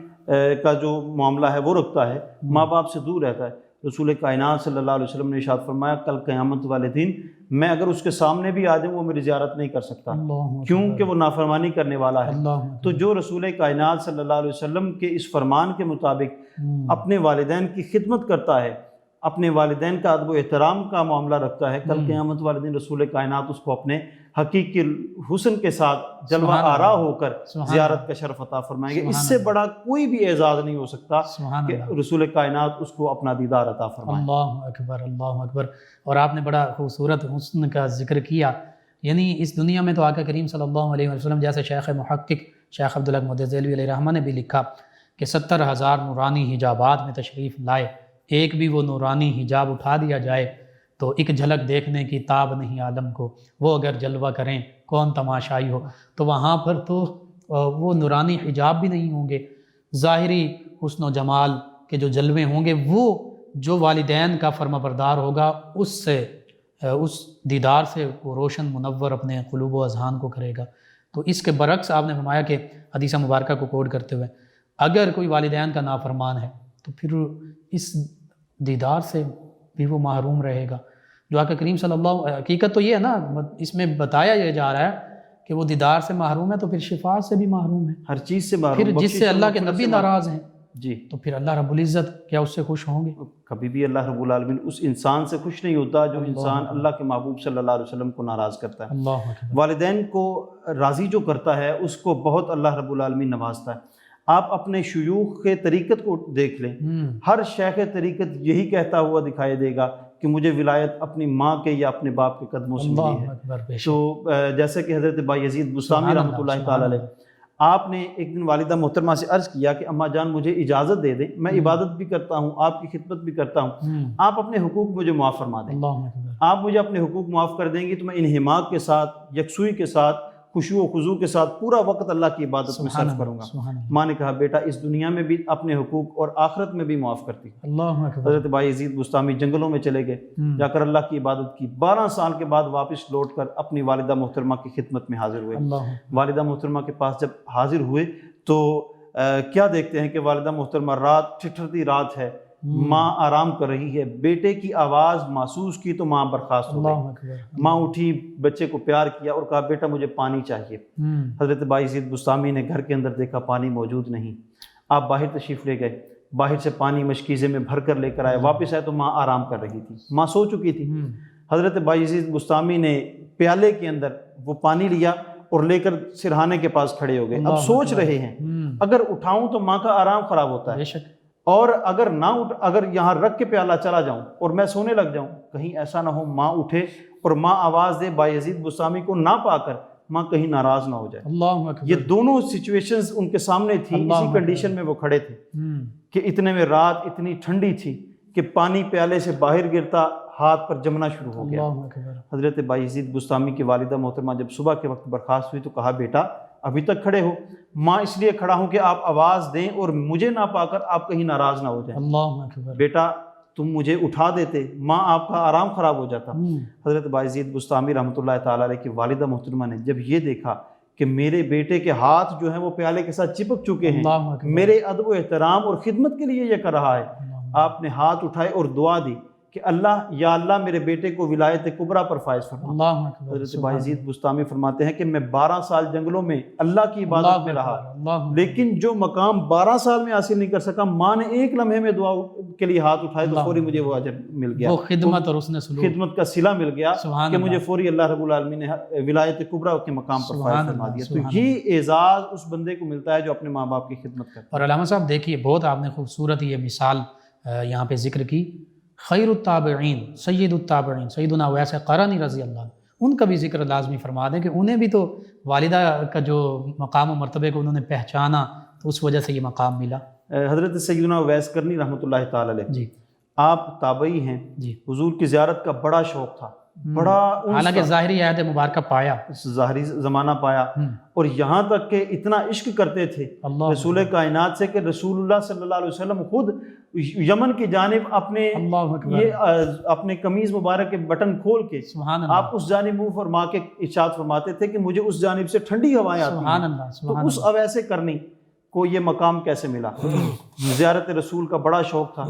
کا جو معاملہ ہے وہ رکھتا ہے، ماں باپ سے دور رہتا ہے. رسول کائنات صلی اللہ علیہ وسلم نے ارشاد فرمایا کل قیامت والے دن میں اگر اس کے سامنے بھی آ جاؤں وہ میری زیارت نہیں کر سکتا، کیونکہ وہ نافرمانی کرنے والا ہے. تو جو رسول کائنات صلی اللہ علیہ وسلم کے اس فرمان کے مطابق اپنے والدین کی خدمت کرتا ہے، اپنے والدین کا ادب و احترام کا معاملہ رکھتا ہے، کل قیامت والے دن رسول کائنات اس کو اپنے حقیقی حسن کے ساتھ جلوہ آرا ہو کر زیارت کا شرف عطا فرمائیں گے. اس سے بڑا کوئی بھی اعزاز نہیں ہو سکتا کہ رسول کائنات اس کو اپنا دیدار عطا فرمائے. اللہ اکبر، اللہ اکبر. اور آپ نے بڑا خوبصورت حسن کا ذکر کیا. یعنی اس دنیا میں تو آقا کریم صلی اللہ علیہ وسلم جیسے شیخ محقق شیخ عبدالحق مدذیلوی علیہ رحمہ نے بھی لکھا کہ 70,000 نورانی حجابات میں تشریف لائے، ایک بھی وہ نورانی حجاب اٹھا دیا جائے تو ایک جھلک دیکھنے کی تاب نہیں عالم کو، وہ اگر جلوہ کریں کون تماشائی ہو. تو وہاں پر تو وہ نورانی حجاب بھی نہیں ہوں گے، ظاہری حسن و جمال کے جو جلوے ہوں گے وہ جو والدین کا فرما بردار ہوگا اس سے، اس دیدار سے وہ روشن منور اپنے قلوب و اذہان کو کرے گا. تو اس کے برعکس آپ نے فرمایا کہ حدیث مبارکہ کو کوٹ کرتے ہوئے اگر کوئی والدین کا نافرمان ہے تو پھر اس دیدار سے بھی وہ محروم رہے گا. جو آقا کریم صلی اللہ، حقیقت تو یہ ہے نا، اس میں بتایا یہ جا رہا ہے کہ وہ دیدار سے محروم ہے تو پھر شفاعت سے بھی محروم ہے، ہر چیز سے محروم. پھر جس سے اللہ کے نبی ناراض ہیں جی تو پھر اللہ رب العزت کیا اس سے خوش ہوں گے؟ کبھی بھی اللہ رب العالمین اس انسان سے خوش نہیں ہوتا جو انسان اللہ کے محبوب صلی اللہ علیہ وسلم کو ناراض کرتا ہے. اللہ اکبر. والدین کو راضی جو کرتا ہے اس کو بہت اللہ رب العالمین نوازتا ہے. آپ اپنے شیوخ کے طریقت کو دیکھ لیں، ہر شیخ طریقت یہی کہتا ہوا دکھائی دے گا کہ مجھے ولایت اپنی ماں کے یا اپنے باپ کے قدموں سے ملی ہے. تو جیسے کہ حضرت بایزید بستامی رحمۃ اللہ تعالی علیہ، آپ نے ایک دن والدہ محترمہ سے عرض کیا کہ اماں جان مجھے اجازت دے دیں، میں عبادت بھی کرتا ہوں، آپ کی خدمت بھی کرتا ہوں، آپ اپنے حقوق مجھے معاف فرما دیں. آپ مجھے اپنے حقوق معاف کر دیں گی تو میں انہماک کے ساتھ، یکسوئی کے ساتھ، خشوع و خضوع کے ساتھ پورا وقت اللہ کی عبادت میں صرف کروں گا. ماں نے کہا بیٹا اس دنیا میں بھی اپنے حقوق اور آخرت میں بھی معاف کرتی. حضرت بایزید بستامی جنگلوں میں چلے گئے، جا کر اللہ کی عبادت کی. 12 سال کے بعد واپس لوٹ کر اپنی والدہ محترمہ کی خدمت میں حاضر ہوئے. والدہ محترمہ کے پاس جب حاضر ہوئے تو کیا دیکھتے ہیں کہ والدہ محترمہ رات، ٹھٹھرتی رات ہے، ماں آرام کر رہی ہے، بیٹے کی آواز محسوس کی تو ماں برخاست ہو گئی. ماں اٹھی، بچے کو پیار کیا اور کہا بیٹا مجھے پانی چاہیے. حضرت بایزید بستامی نے گھر کے اندر دیکھا پانی موجود نہیں. آپ باہر تشریف لے گئے، باہر سے پانی مشکیزے میں بھر کر لے کر آئے. واپس آئے تو ماں آرام کر رہی تھی، ماں سو چکی تھی. حضرت بایزید بستامی نے پیالے کے اندر وہ پانی لیا اور لے کر سرہانے کے پاس کھڑے ہو گئے. اب سوچ رہے ہیں اگر اٹھاؤں تو ماں کا آرام خراب ہوتا ہے، اور اگر یہاں رکھ کے پیالہ چلا جاؤں اور میں سونے لگ جاؤں، کہیں ایسا نہ ہو ماں اٹھے اور ماں آواز دے بایزید بسطامی کو نہ پا کر ماں کہیں ناراض نہ ہو جائے۔ اللہ اکبر۔ یہ دونوں سچویشنز ان کے سامنے تھی، اسی کنڈیشن میں وہ کھڑے تھے کہ اتنے میں رات اتنی ٹھنڈی تھی کہ پانی پیالے سے باہر گرتا، ہاتھ پر جمنا شروع ہو گیا۔ حضرت بایزید بسطامی کی والدہ محترمہ جب صبح کے وقت برخاست ہوئی تو کہا بیٹا ابھی تک کھڑے ہو؟ ماں اس لیے کھڑا ہوں کہ آپ آواز دیں اور مجھے نہ پا کر آپ کہیں ناراض نہ ہو جائیں۔ اللہ اکبر۔ بیٹا تم مجھے اٹھا دیتے، ماں آپ کا آرام خراب ہو جاتا۔ حضرت بایزید بسطامی رحمۃ اللہ تعالیٰ علیہ کی والدہ محترمہ نے جب یہ دیکھا کہ میرے بیٹے کے ہاتھ جو ہیں وہ پیالے کے ساتھ چپک چکے ہیں، میرے ادب و احترام اور خدمت کے لیے یہ کر رہا ہے، آپ نے ہاتھ اٹھائے اور دعا دی کہ اللہ یا اللہ میرے بیٹے کو ولایت کبریٰ پر فائز فرما۔ حضرت بایزید بسطامی فرماتے ہیں کہ میں 12 سال جنگلوں میں اللہ کی عبادت میں رہا، لیکن جو مقام 12 سال میں حاصل نہیں کر سکا، ماں نے ایک لمحے میں دعا کے لیے ہاتھ اٹھائے تو فوری مجھے وہ اجر مل گیا، وہ خدمت اور اس نے سلوک، خدمت کا صلہ مل گیا کہ مجھے فوری اللہ رب العالمین نے ولایت کبریٰ کے مقام پر فائز فرما دیا۔ تو یہ اعزاز اس بندے کو ملتا ہے جو اپنے ماں باپ کی خدمت کرتا ہے۔ اور علامہ صاحب دیکھیے بہت آپ نے خوبصورت یہ مثال یہاں پہ ذکر کی، خیر التابعین سید التابعین سیدنا اویس قرنی رضی اللہ عنہ، ان کا بھی ذکر لازمی فرما دیں کہ انہیں بھی تو والدہ کا جو مقام و مرتبے کو انہوں نے پہچانا تو اس وجہ سے یہ مقام ملا۔ حضرت سیدنا اویس قرنی رحمۃ اللہ تعالی علیہ جی آپ تابعی ہیں، جی، حضور کی زیارت کا بڑا شوق تھا، بڑا حالانکہ ظاہری عہد مبارکہ پایا، ظاہری زمانہ پایا، اور یہاں تک کہ اتنا عشق کرتے تھے رسول کائنات سے کہ رسول اللہ صلی اللہ علیہ وسلم خود یمن کی جانب اپنے قمیض مبارک کے بٹن کھول کے آپ اس جانب منہ فرما کے ارشاد فرماتے تھے کہ مجھے اس جانب سے ٹھنڈی ہوائیں آتی ہیں۔ تو اس اویس قرنی کو یہ مقام کیسے ملا؟ زیارت رسول کا بڑا شوق تھا،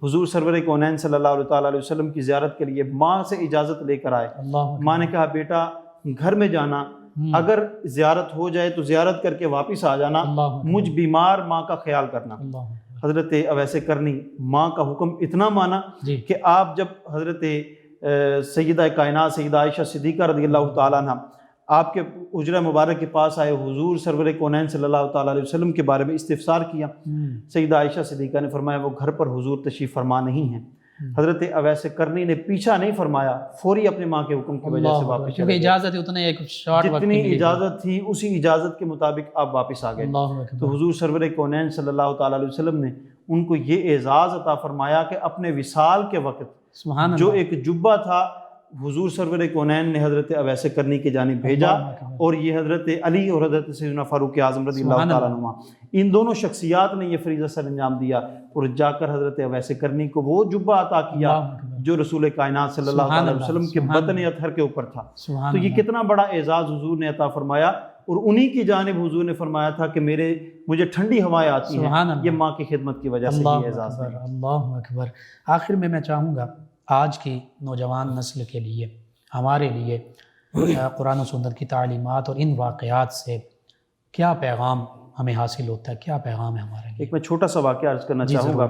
حضور سرور کونین صلی اللہ علیہ وسلم کی زیارت کے لیے ماں سے اجازت لے کر آئے۔ ماں نے کہا بیٹا گھر میں جانا، اگر زیارت ہو جائے تو زیارت کر کے واپس آ جانا، مجھ بیمار ماں کا خیال کرنا۔ حضرت اویس قرنی ماں کا حکم اتنا مانا کہ آپ جب حضرت سیدہ کائنات سیدہ عائشہ صدیقہ رضی اللہ تعالیٰ عنہ آپ کے حجرہ مبارک کے پاس آئے، حضور سرور کونین صلی اللہ تعالیٰ علیہ وسلم کے بارے میں استفسار کیا، سیدہ عائشہ صدیقہ نے فرمایا وہ گھر پر حضور تشریف فرما نہیں ہیں۔ حضرت اویس قرنی نے پیچھا نہیں فرمایا، فوری اپنے ماں کے حکم کی وجہ سے واپس چلے گئے، اجازت اتنے ایک شارٹ وقت جتنی اجازت تھی اسی اجازت کے مطابق آپ واپس آ گئے۔ تو حضور سرور کونین صلی اللہ تعالیٰ علیہ وسلم نے ان کو یہ اعزاز عطا فرمایا کہ اپنے وصال کے وقت جو ایک جبہ تھا حضور سرور کونین نے حضرت اویس قرنی کی جانب بھیجا، اور یہ حضرت علی اور حضرت سیدنا فاروق اعظم رضی اللہ تعالیٰ عنہ ان دونوں شخصیات نے یہ فریضہ سر انجام دیا، اور جا کر حضرت اویس قرنی کو وہ جبہ عطا کیا جو رسول کائنات صلی اللہ علیہ وسلم کے بطن اطہر کے اوپر تھا۔ تو یہ کتنا بڑا اعزاز حضور نے عطا فرمایا، اور انہی کی جانب حضور نے فرمایا تھا کہ مجھے ٹھنڈی ہوائیں آتی ہیں، یہ ماں کی خدمت کی وجہ سے یہ اعزاز ہے۔ اللہ اکبر۔ آخر میں چاہوں گا آج کی نوجوان نسل کے لیے، ہمارے لیے قرآن و سنت کی تعلیمات اور ان واقعات سے کیا پیغام ہمیں حاصل ہوتا ہے، کیا پیغام ہے ہمارے لیے؟ ایک میں چھوٹا سا واقعہ عرض کرنا چاہوں گا۔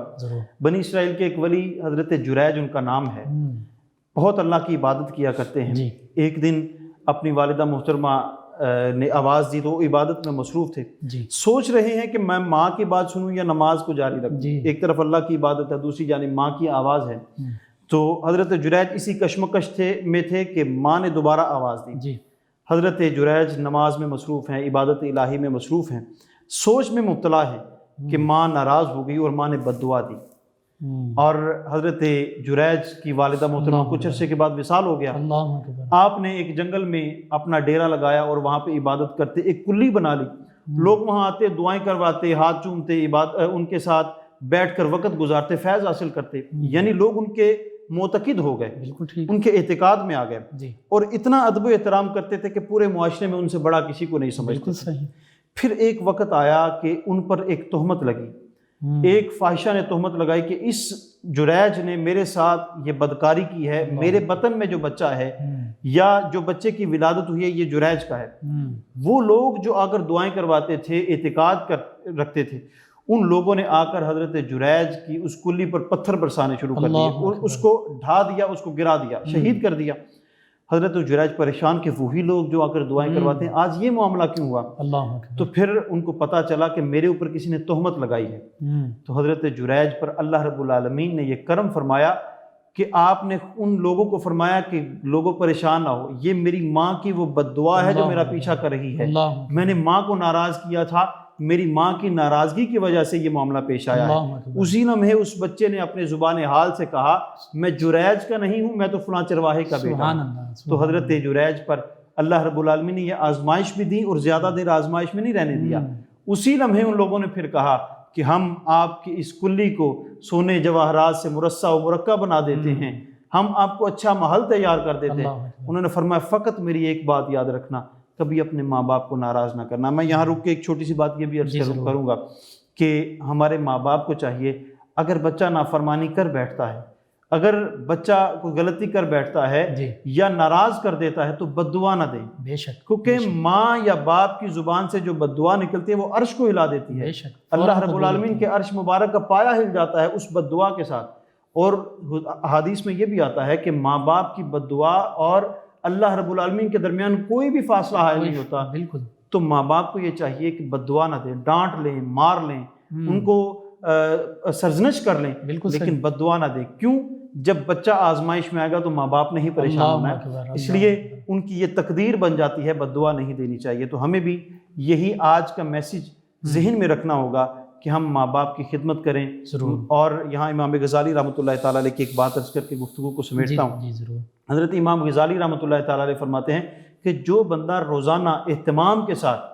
بنی اسرائیل کے ایک ولی حضرت جریج ان کا نام ہے، بہت اللہ کی عبادت کیا کرتے ہیں۔ ایک دن اپنی والدہ محترمہ نے آواز دی تو وہ عبادت میں مصروف تھے، سوچ رہے ہیں کہ میں ماں کی بات سنوں یا نماز کو جاری رکھوں، ایک طرف اللہ کی عبادت ہے، دوسری جانب ماں کی آواز ہے۔ تو حضرت جریج اسی کشمکش میں تھے کہ ماں نے دوبارہ آواز دی۔ حضرت جریج نماز میں مصروف ہیں، عبادت الہی میں مصروف ہیں، سوچ میں مبتلا ہے کہ ماں ناراض ہو گئی اور ماں نے بد دعا دی، اور حضرت جریج کی والدہ محترمہ کچھ عرصے کے بعد وصال ہو گیا۔ آپ نے ایک جنگل میں اپنا ڈیرا لگایا اور وہاں پہ عبادت کرتے، ایک کلی بنا لی، لوگ وہاں آتے، دعائیں کرواتے، ہاتھ چومتے، ان کے ساتھ بیٹھ کر وقت گزارتے، فیض حاصل کرتے، یعنی لوگ ان کے معتقد ہو گئے، ان کے اعتقاد میں آ گئے، اور اتنا ادب و احترام کرتے تھے کہ پورے معاشرے میں ان سے بڑا کسی کو نہیں سمجھتے تھے۔ پھر ایک وقت آیا کہ ان پر ایک تہمت لگی، ایک فاحشہ نے تہمت لگائی کہ اس جریج نے میرے ساتھ یہ بدکاری کی ہے، میرے بطن میں جو بچہ ہے یا جو بچے کی ولادت ہوئی ہے یہ جریج کا ہے۔ وہ لوگ جو آ کر دعائیں کرواتے تھے، اعتقاد رکھتے تھے، ان لوگوں نے آ کر حضرت جریج کی اس کلی پر پتھر برسانے شروع کر دیے اور اس کو ڈھا دیا، اس کو گرا دیا، شہید کر دیا۔ حضرت جریج پریشان کہ وہی لوگ جو آ کر دعائیں کرواتے ہیں، آج یہ معاملہ کیوں ہوا؟ اللہ اکبر۔ تو پھر ان کو پتہ چلا کہ میرے اوپر کسی نے تہمت لگائی ہے۔ تو حضرت جریج پر اللہ رب العالمین نے یہ کرم فرمایا کہ آپ نے ان لوگوں کو فرمایا کہ لوگوں پریشان نہ ہو، یہ میری ماں کی وہ بد دعا ہے جو میرا پیچھا کر رہی ہے، میں نے ماں کو ناراض کیا تھا، میری ماں کی ناراضگی کی وجہ سے یہ معاملہ پیش آیا ہے۔ اسی لمحے اس بچے نے اپنے زبان حال سے کہا میں جریج کا نہیں ہوں، میں تو فلاں چرواہے کا بیٹا ہوں۔ تو حضرت جریج پر اللہ رب العالمین نے یہ آزمائش بھی دی اور زیادہ دیر آزمائش میں نہیں رہنے دیا۔ اسی لمحے ان لوگوں نے پھر کہا کہ ہم آپ کی اس کلی کو سونے جواہرات سے مرصع و مرکہ بنا دیتے ہیں، ہم آپ کو اچھا محل تیار کر دیتے ہیں۔ انہوں نے فرمایا فقط میری ایک بات یاد رکھنا، کبھی اپنے ماں باپ کو ناراض نہ کرنا۔ میں یہاں رک کے ایک چھوٹی سی بات یہ بھی عرض کروں گا کہ ہمارے ماں باپ کو چاہیے، اگر بچہ نافرمانی کر بیٹھتا ہے، اگر بچہ کوئی غلطی کر بیٹھتا ہے یا ناراض کر دیتا ہے تو بد دعا نہ دیں، بے شک، کیونکہ ماں یا باپ کی زبان سے جو بد دعا نکلتی ہے وہ عرش کو ہلا دیتی ہے۔ اللہ رب العالمین کے عرش مبارک کا پایہ ہل جاتا ہے اس بد دعا کے ساتھ۔ اور حدیث میں یہ بھی آتا ہے کہ ماں باپ کی بد دعا اور اللہ رب العالمین کے درمیان کوئی بھی فاصلہ حائل نہیں ہوتا۔ بالکل۔ تو ماں باپ کو یہ چاہیے کہ بد دعا نہ دیں، ڈانٹ لیں، مار لیں، ان کو سرزنش کر لیں، لیکن بد دعا نہ دیں۔ کیوں؟ جب بچہ آزمائش میں آئے گا تو ماں باپ نے ہی پریشان ہونا ہے، اس لیے ان کی یہ تقدیر بن جاتی ہے، بد دعا نہیں دینی چاہیے۔ تو ہمیں بھی یہی آج کا میسیج ذہن میں رکھنا ہوگا کہ ہم ماں باپ کی خدمت کریں ضرور۔ اور یہاں امام غزالی رحمۃ اللہ تعالیٰ علیہ کی ایک بات عرض کر کے گفتگو کو سمیٹتا ہوں۔ حضرت امام غزالی رحمۃ اللہ تعالیٰ علیہ فرماتے ہیں کہ جو بندہ روزانہ اہتمام کے ساتھ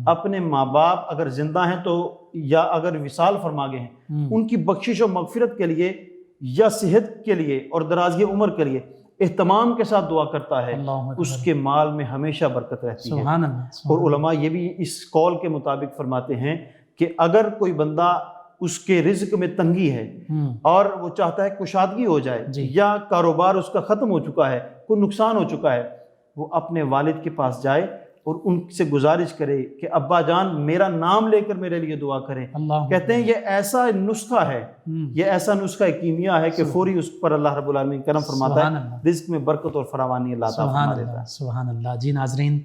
اپنے ماں باپ اگر زندہ ہیں تو یا اگر وصال فرما گئے ہیں، ان کی بخشش و مغفرت کے لیے یا صحت کے لیے اور درازی عمر کے لیے اہتمام کے ساتھ دعا کرتا ہے، اس کے مال میں ہمیشہ برکت رہتی ہے۔ اور علماء یہ بھی اس قول کے مطابق فرماتے ہیں کہ اگر کوئی بندہ اس کے رزق میں تنگی ہے اور وہ چاہتا ہے کشادگی ہو جائے یا کاروبار اس کا ختم ہو چکا ہے، کوئی نقصان ہو چکا ہے، وہ اپنے والد کے پاس جائے اور ان سے گزارش کرے کہ ابا جان میرا نام لے کر میرے لیے دعا کریں۔ کہتے ہیں یہ ایسا نسخہ ہے، یہ ایسا نسخہ کیمیا ہے کہ فوری اس پر اللہ رب العالمین کرم فرماتا ہے، رزق میں برکت اور فراوانی اللہ عطا فرما دیتا ہے۔ سبحان اللہ۔ جی ناظرین،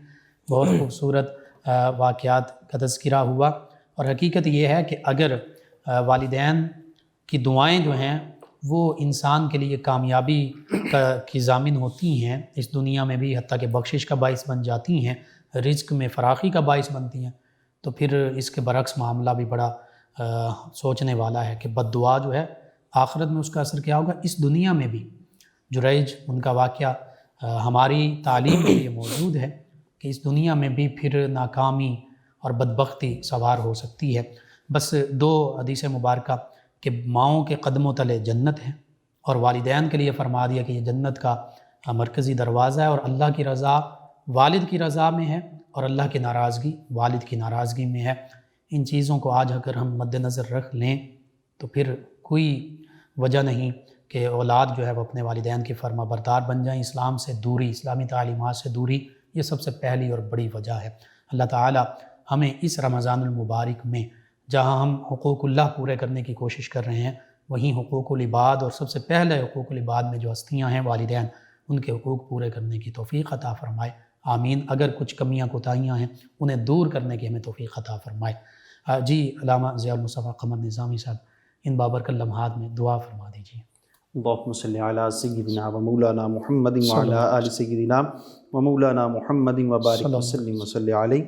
بہت خوبصورت واقعات کا تذکرہ ہوا، اور حقیقت یہ ہے کہ اگر والدین کی دعائیں جو ہیں وہ انسان کے لیے کامیابی کی ضامن ہوتی ہیں اس دنیا میں بھی، حتیٰ کہ بخشش کا باعث بن جاتی ہیں، رزق میں فراخی کا باعث بنتی ہیں، تو پھر اس کے برعکس معاملہ بھی بڑا سوچنے والا ہے کہ بد دعا جو ہے آخرت میں اس کا اثر کیا ہوگا۔ اس دنیا میں بھی جریج ان کا واقعہ ہماری تعلیم کے لیے موجود ہے کہ اس دنیا میں بھی پھر ناکامی اور بدبختی سوار ہو سکتی ہے۔ بس دو حدیث مبارکہ کہ ماؤں کے قدموں تلے جنت ہے، اور والدین کے لیے فرما دیا کہ یہ جنت کا مرکزی دروازہ ہے، اور اللہ کی رضا والد کی رضا میں ہے اور اللہ کی ناراضگی والد کی ناراضگی میں ہے۔ ان چیزوں کو آج اگر ہم مد نظر رکھ لیں تو پھر کوئی وجہ نہیں کہ اولاد جو ہے وہ اپنے والدین کی فرما بردار بن جائیں۔ اسلام سے دوری، اسلامی تعلیمات سے دوری، یہ سب سے پہلی اور بڑی وجہ ہے۔ اللہ تعالی ہمیں اس رمضان المبارک میں جہاں ہم حقوق اللہ پورے کرنے کی کوشش کر رہے ہیں، وہیں حقوق العباد، اور سب سے پہلے حقوق العباد میں جو ہستیاں ہیں والدین، ان کے حقوق پورے کرنے کی توفیق عطا فرمائے، آمین۔ اگر کچھ کمیاں کوتاہیاں ہیں انہیں دور کرنے کی ہمیں توفیق عطا فرمائے۔ جی علامہ ضیاء المصطفیٰ قمر نظامی صاحب، ان بابرکت لمحات میں دعا فرما دیجیے۔ اللہم صلی علی سیدنا و مولانا محمد وعلی آل سیدنا و مولانا محمد وبارک وسلم وصلی علیہ۔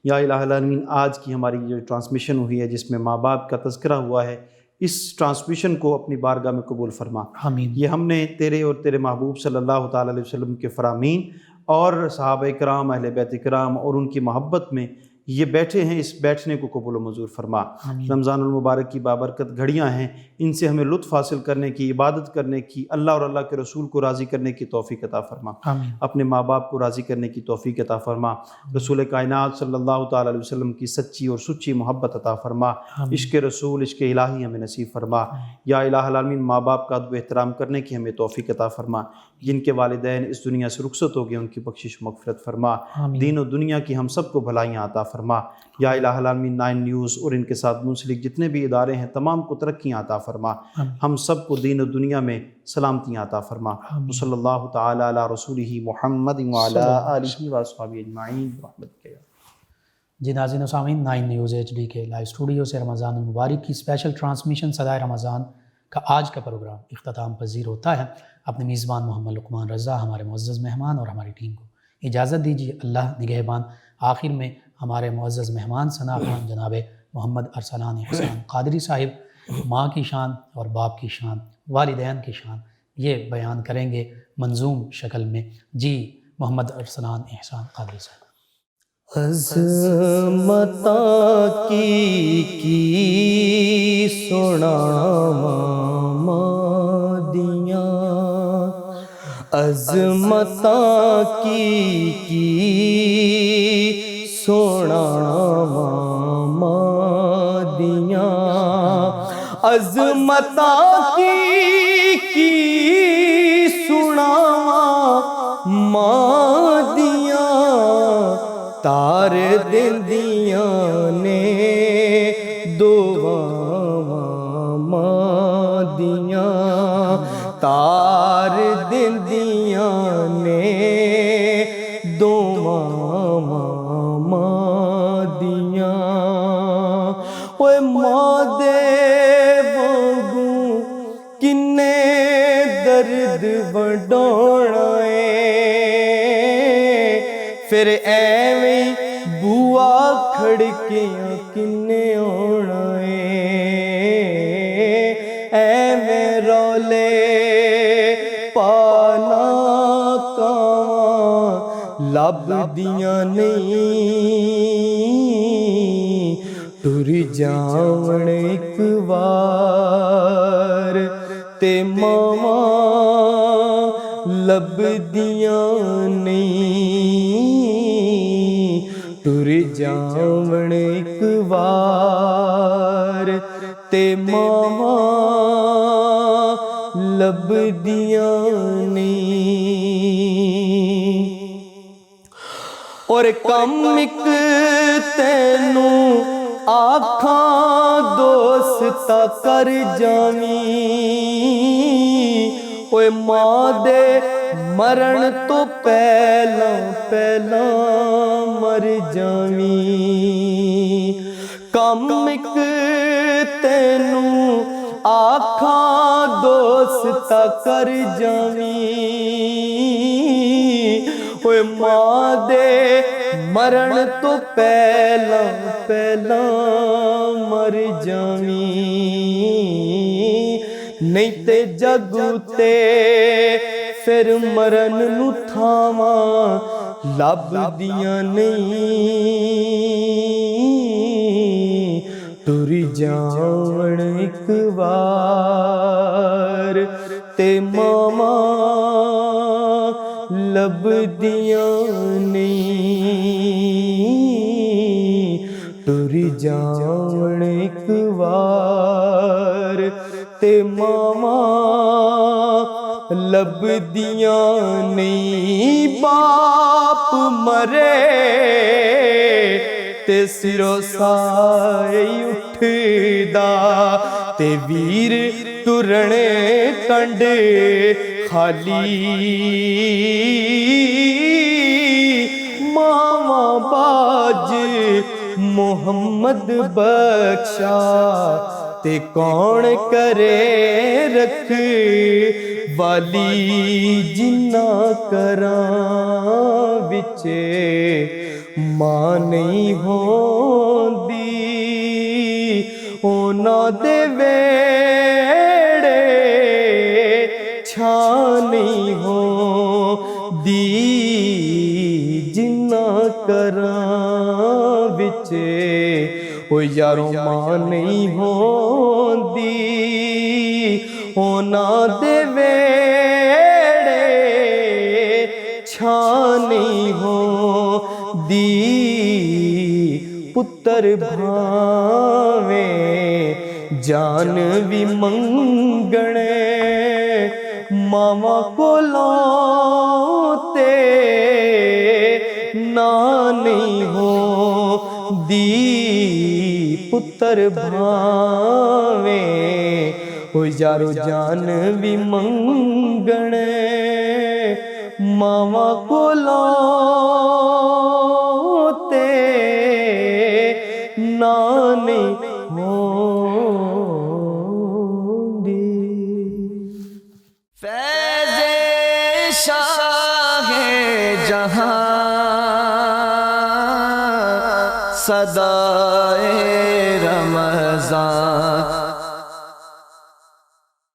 یا الہ العالمین، آج کی ہماری جو ٹرانسمیشن ہوئی ہے جس میں ماں باپ کا تذکرہ ہوا ہے، اس ٹرانسمیشن کو اپنی بارگاہ میں قبول فرما، آمین۔ یہ ہم نے تیرے اور تیرے محبوب صلی اللہ تعالیٰ علیہ وسلم کے فرامین اور صحابہ کرام، اہل بیت کرام اور ان کی محبت میں یہ بیٹھے ہیں، اس بیٹھنے کو قبول و منظور فرما۔ رمضان المبارک کی بابرکت گھڑیاں ہیں، ان سے ہمیں لطف حاصل کرنے کی، عبادت کرنے کی، اللہ اور اللہ کے رسول کو راضی کرنے کی توفیق عطا فرما، اپنے ماں باپ کو راضی کرنے کی توفیق عطا فرما، رسول کائنات صلی اللہ تعالیٰ علیہ وسلم کی سچی اور سچی محبت عطا فرما، عشق رسول، عشق الہی ہمیں نصیب فرما۔ یا الہ العالمین، ماں باپ کا ادب و احترام کرنے کی ہمیں توفیق عطا فرما، جن کے والدین اس دنیا سے رخصت ہو گئے ان کی بخشش و مغفرت فرما، دین و دنیا کی ہم سب کو بھلائیاں عطا فرما۔ فرما۔ یا الہ العالمین 9 نیوز اور ان کے ساتھ منسلک جتنے بھی ادارے ہیں تمام کو ترقیاں عطا فرما، ہم سب کو دین و دنیا میں سلامتیاں عطا فرما۔ صلی اللہ تعالی علی رسولہ محمد وعلی آلہ واصحابہ اجمعین برحمتک۔ جی ناظرین و سامعین، 9 نیوز HD کے لائیو اسٹوڈیو سے رمضان المبارک کی اسپیشل ٹرانسمیشن صدائے رمضان کا آج کا پروگرام اختتام پذیر ہوتا ہے۔ اپنے میزبان محمد لقمان رضا، ہمارے معزز مہمان اور ہماری ٹیم کو اجازت دیجیے۔ اللہ نگہبان۔ آخر میں ہمارے معزز مہمان ثنا خان جناب محمد ارسلان احسان قادری صاحب ماں کی شان اور باپ کی شان، والدین کی شان یہ بیان کریں گے منظوم شکل میں۔ جی محمد ارسلان احسان قادری صاحب۔ عظمتاں کی سناواں مادیاں، عظمتاں کی سناواں مادیاں، عظمتاں کی سناواں مادیاں، تار دندیاں نے دعاواں مادیاں، تار دندیاں نے دعاواں مادیاں۔ اوے ماں دے وانگوں کنے درد وڈاونا پھر ایویں بوا کھڑکیاں کنے آنا ایویں رولے پانا کاواں لب دیاں نہیں، ٹر جاون ایک وار تے ماواں لب دیاں نہیں، ٹر جاون ایک وار تے ماواں لب دیاں نہیں۔ اور کم اک تینوں آکھاں دوستا کر جاویں، اوے ماں دے مرن تو پہلاں مر جاویں، کم اک تینوں آکھاں دوستا کر جاویں، اوے ماں دے مرن تو پہلاں مر جاویں، نہیں تے جگ تے پھر مرن نو تھاواں لب دیاں نہیں، ٹر جاون ایک وار تے ماواں لب دیاں نہیں، ٹر جاون ایک وار تے ماواں لب دیاں نہیں۔ باپ مرے تے سرو سائے اٹھدا تے ویر ٹرنے کنڈ خالی، ماواں باج محمد بخشا تے کون کرے رکھ والی، جنہ کراں وچ ماں نہیں ہوندی انہاں دے ویڑے چھاں نہیں ہوندی، جنہ کراں وچ او یارو ماں نہیں ہوندی انہاں دے ویڑے چھاں نہیں ہوندی، پتر بھاویں جان بھی منگنے ماواں کولوں تے نہ نہیں ہوندی، دی پتر بھاوے او یارو جان بھی منگن ماواں کولوں تے نانی ہوندی فیض شاہ جہاں صدائے رمضان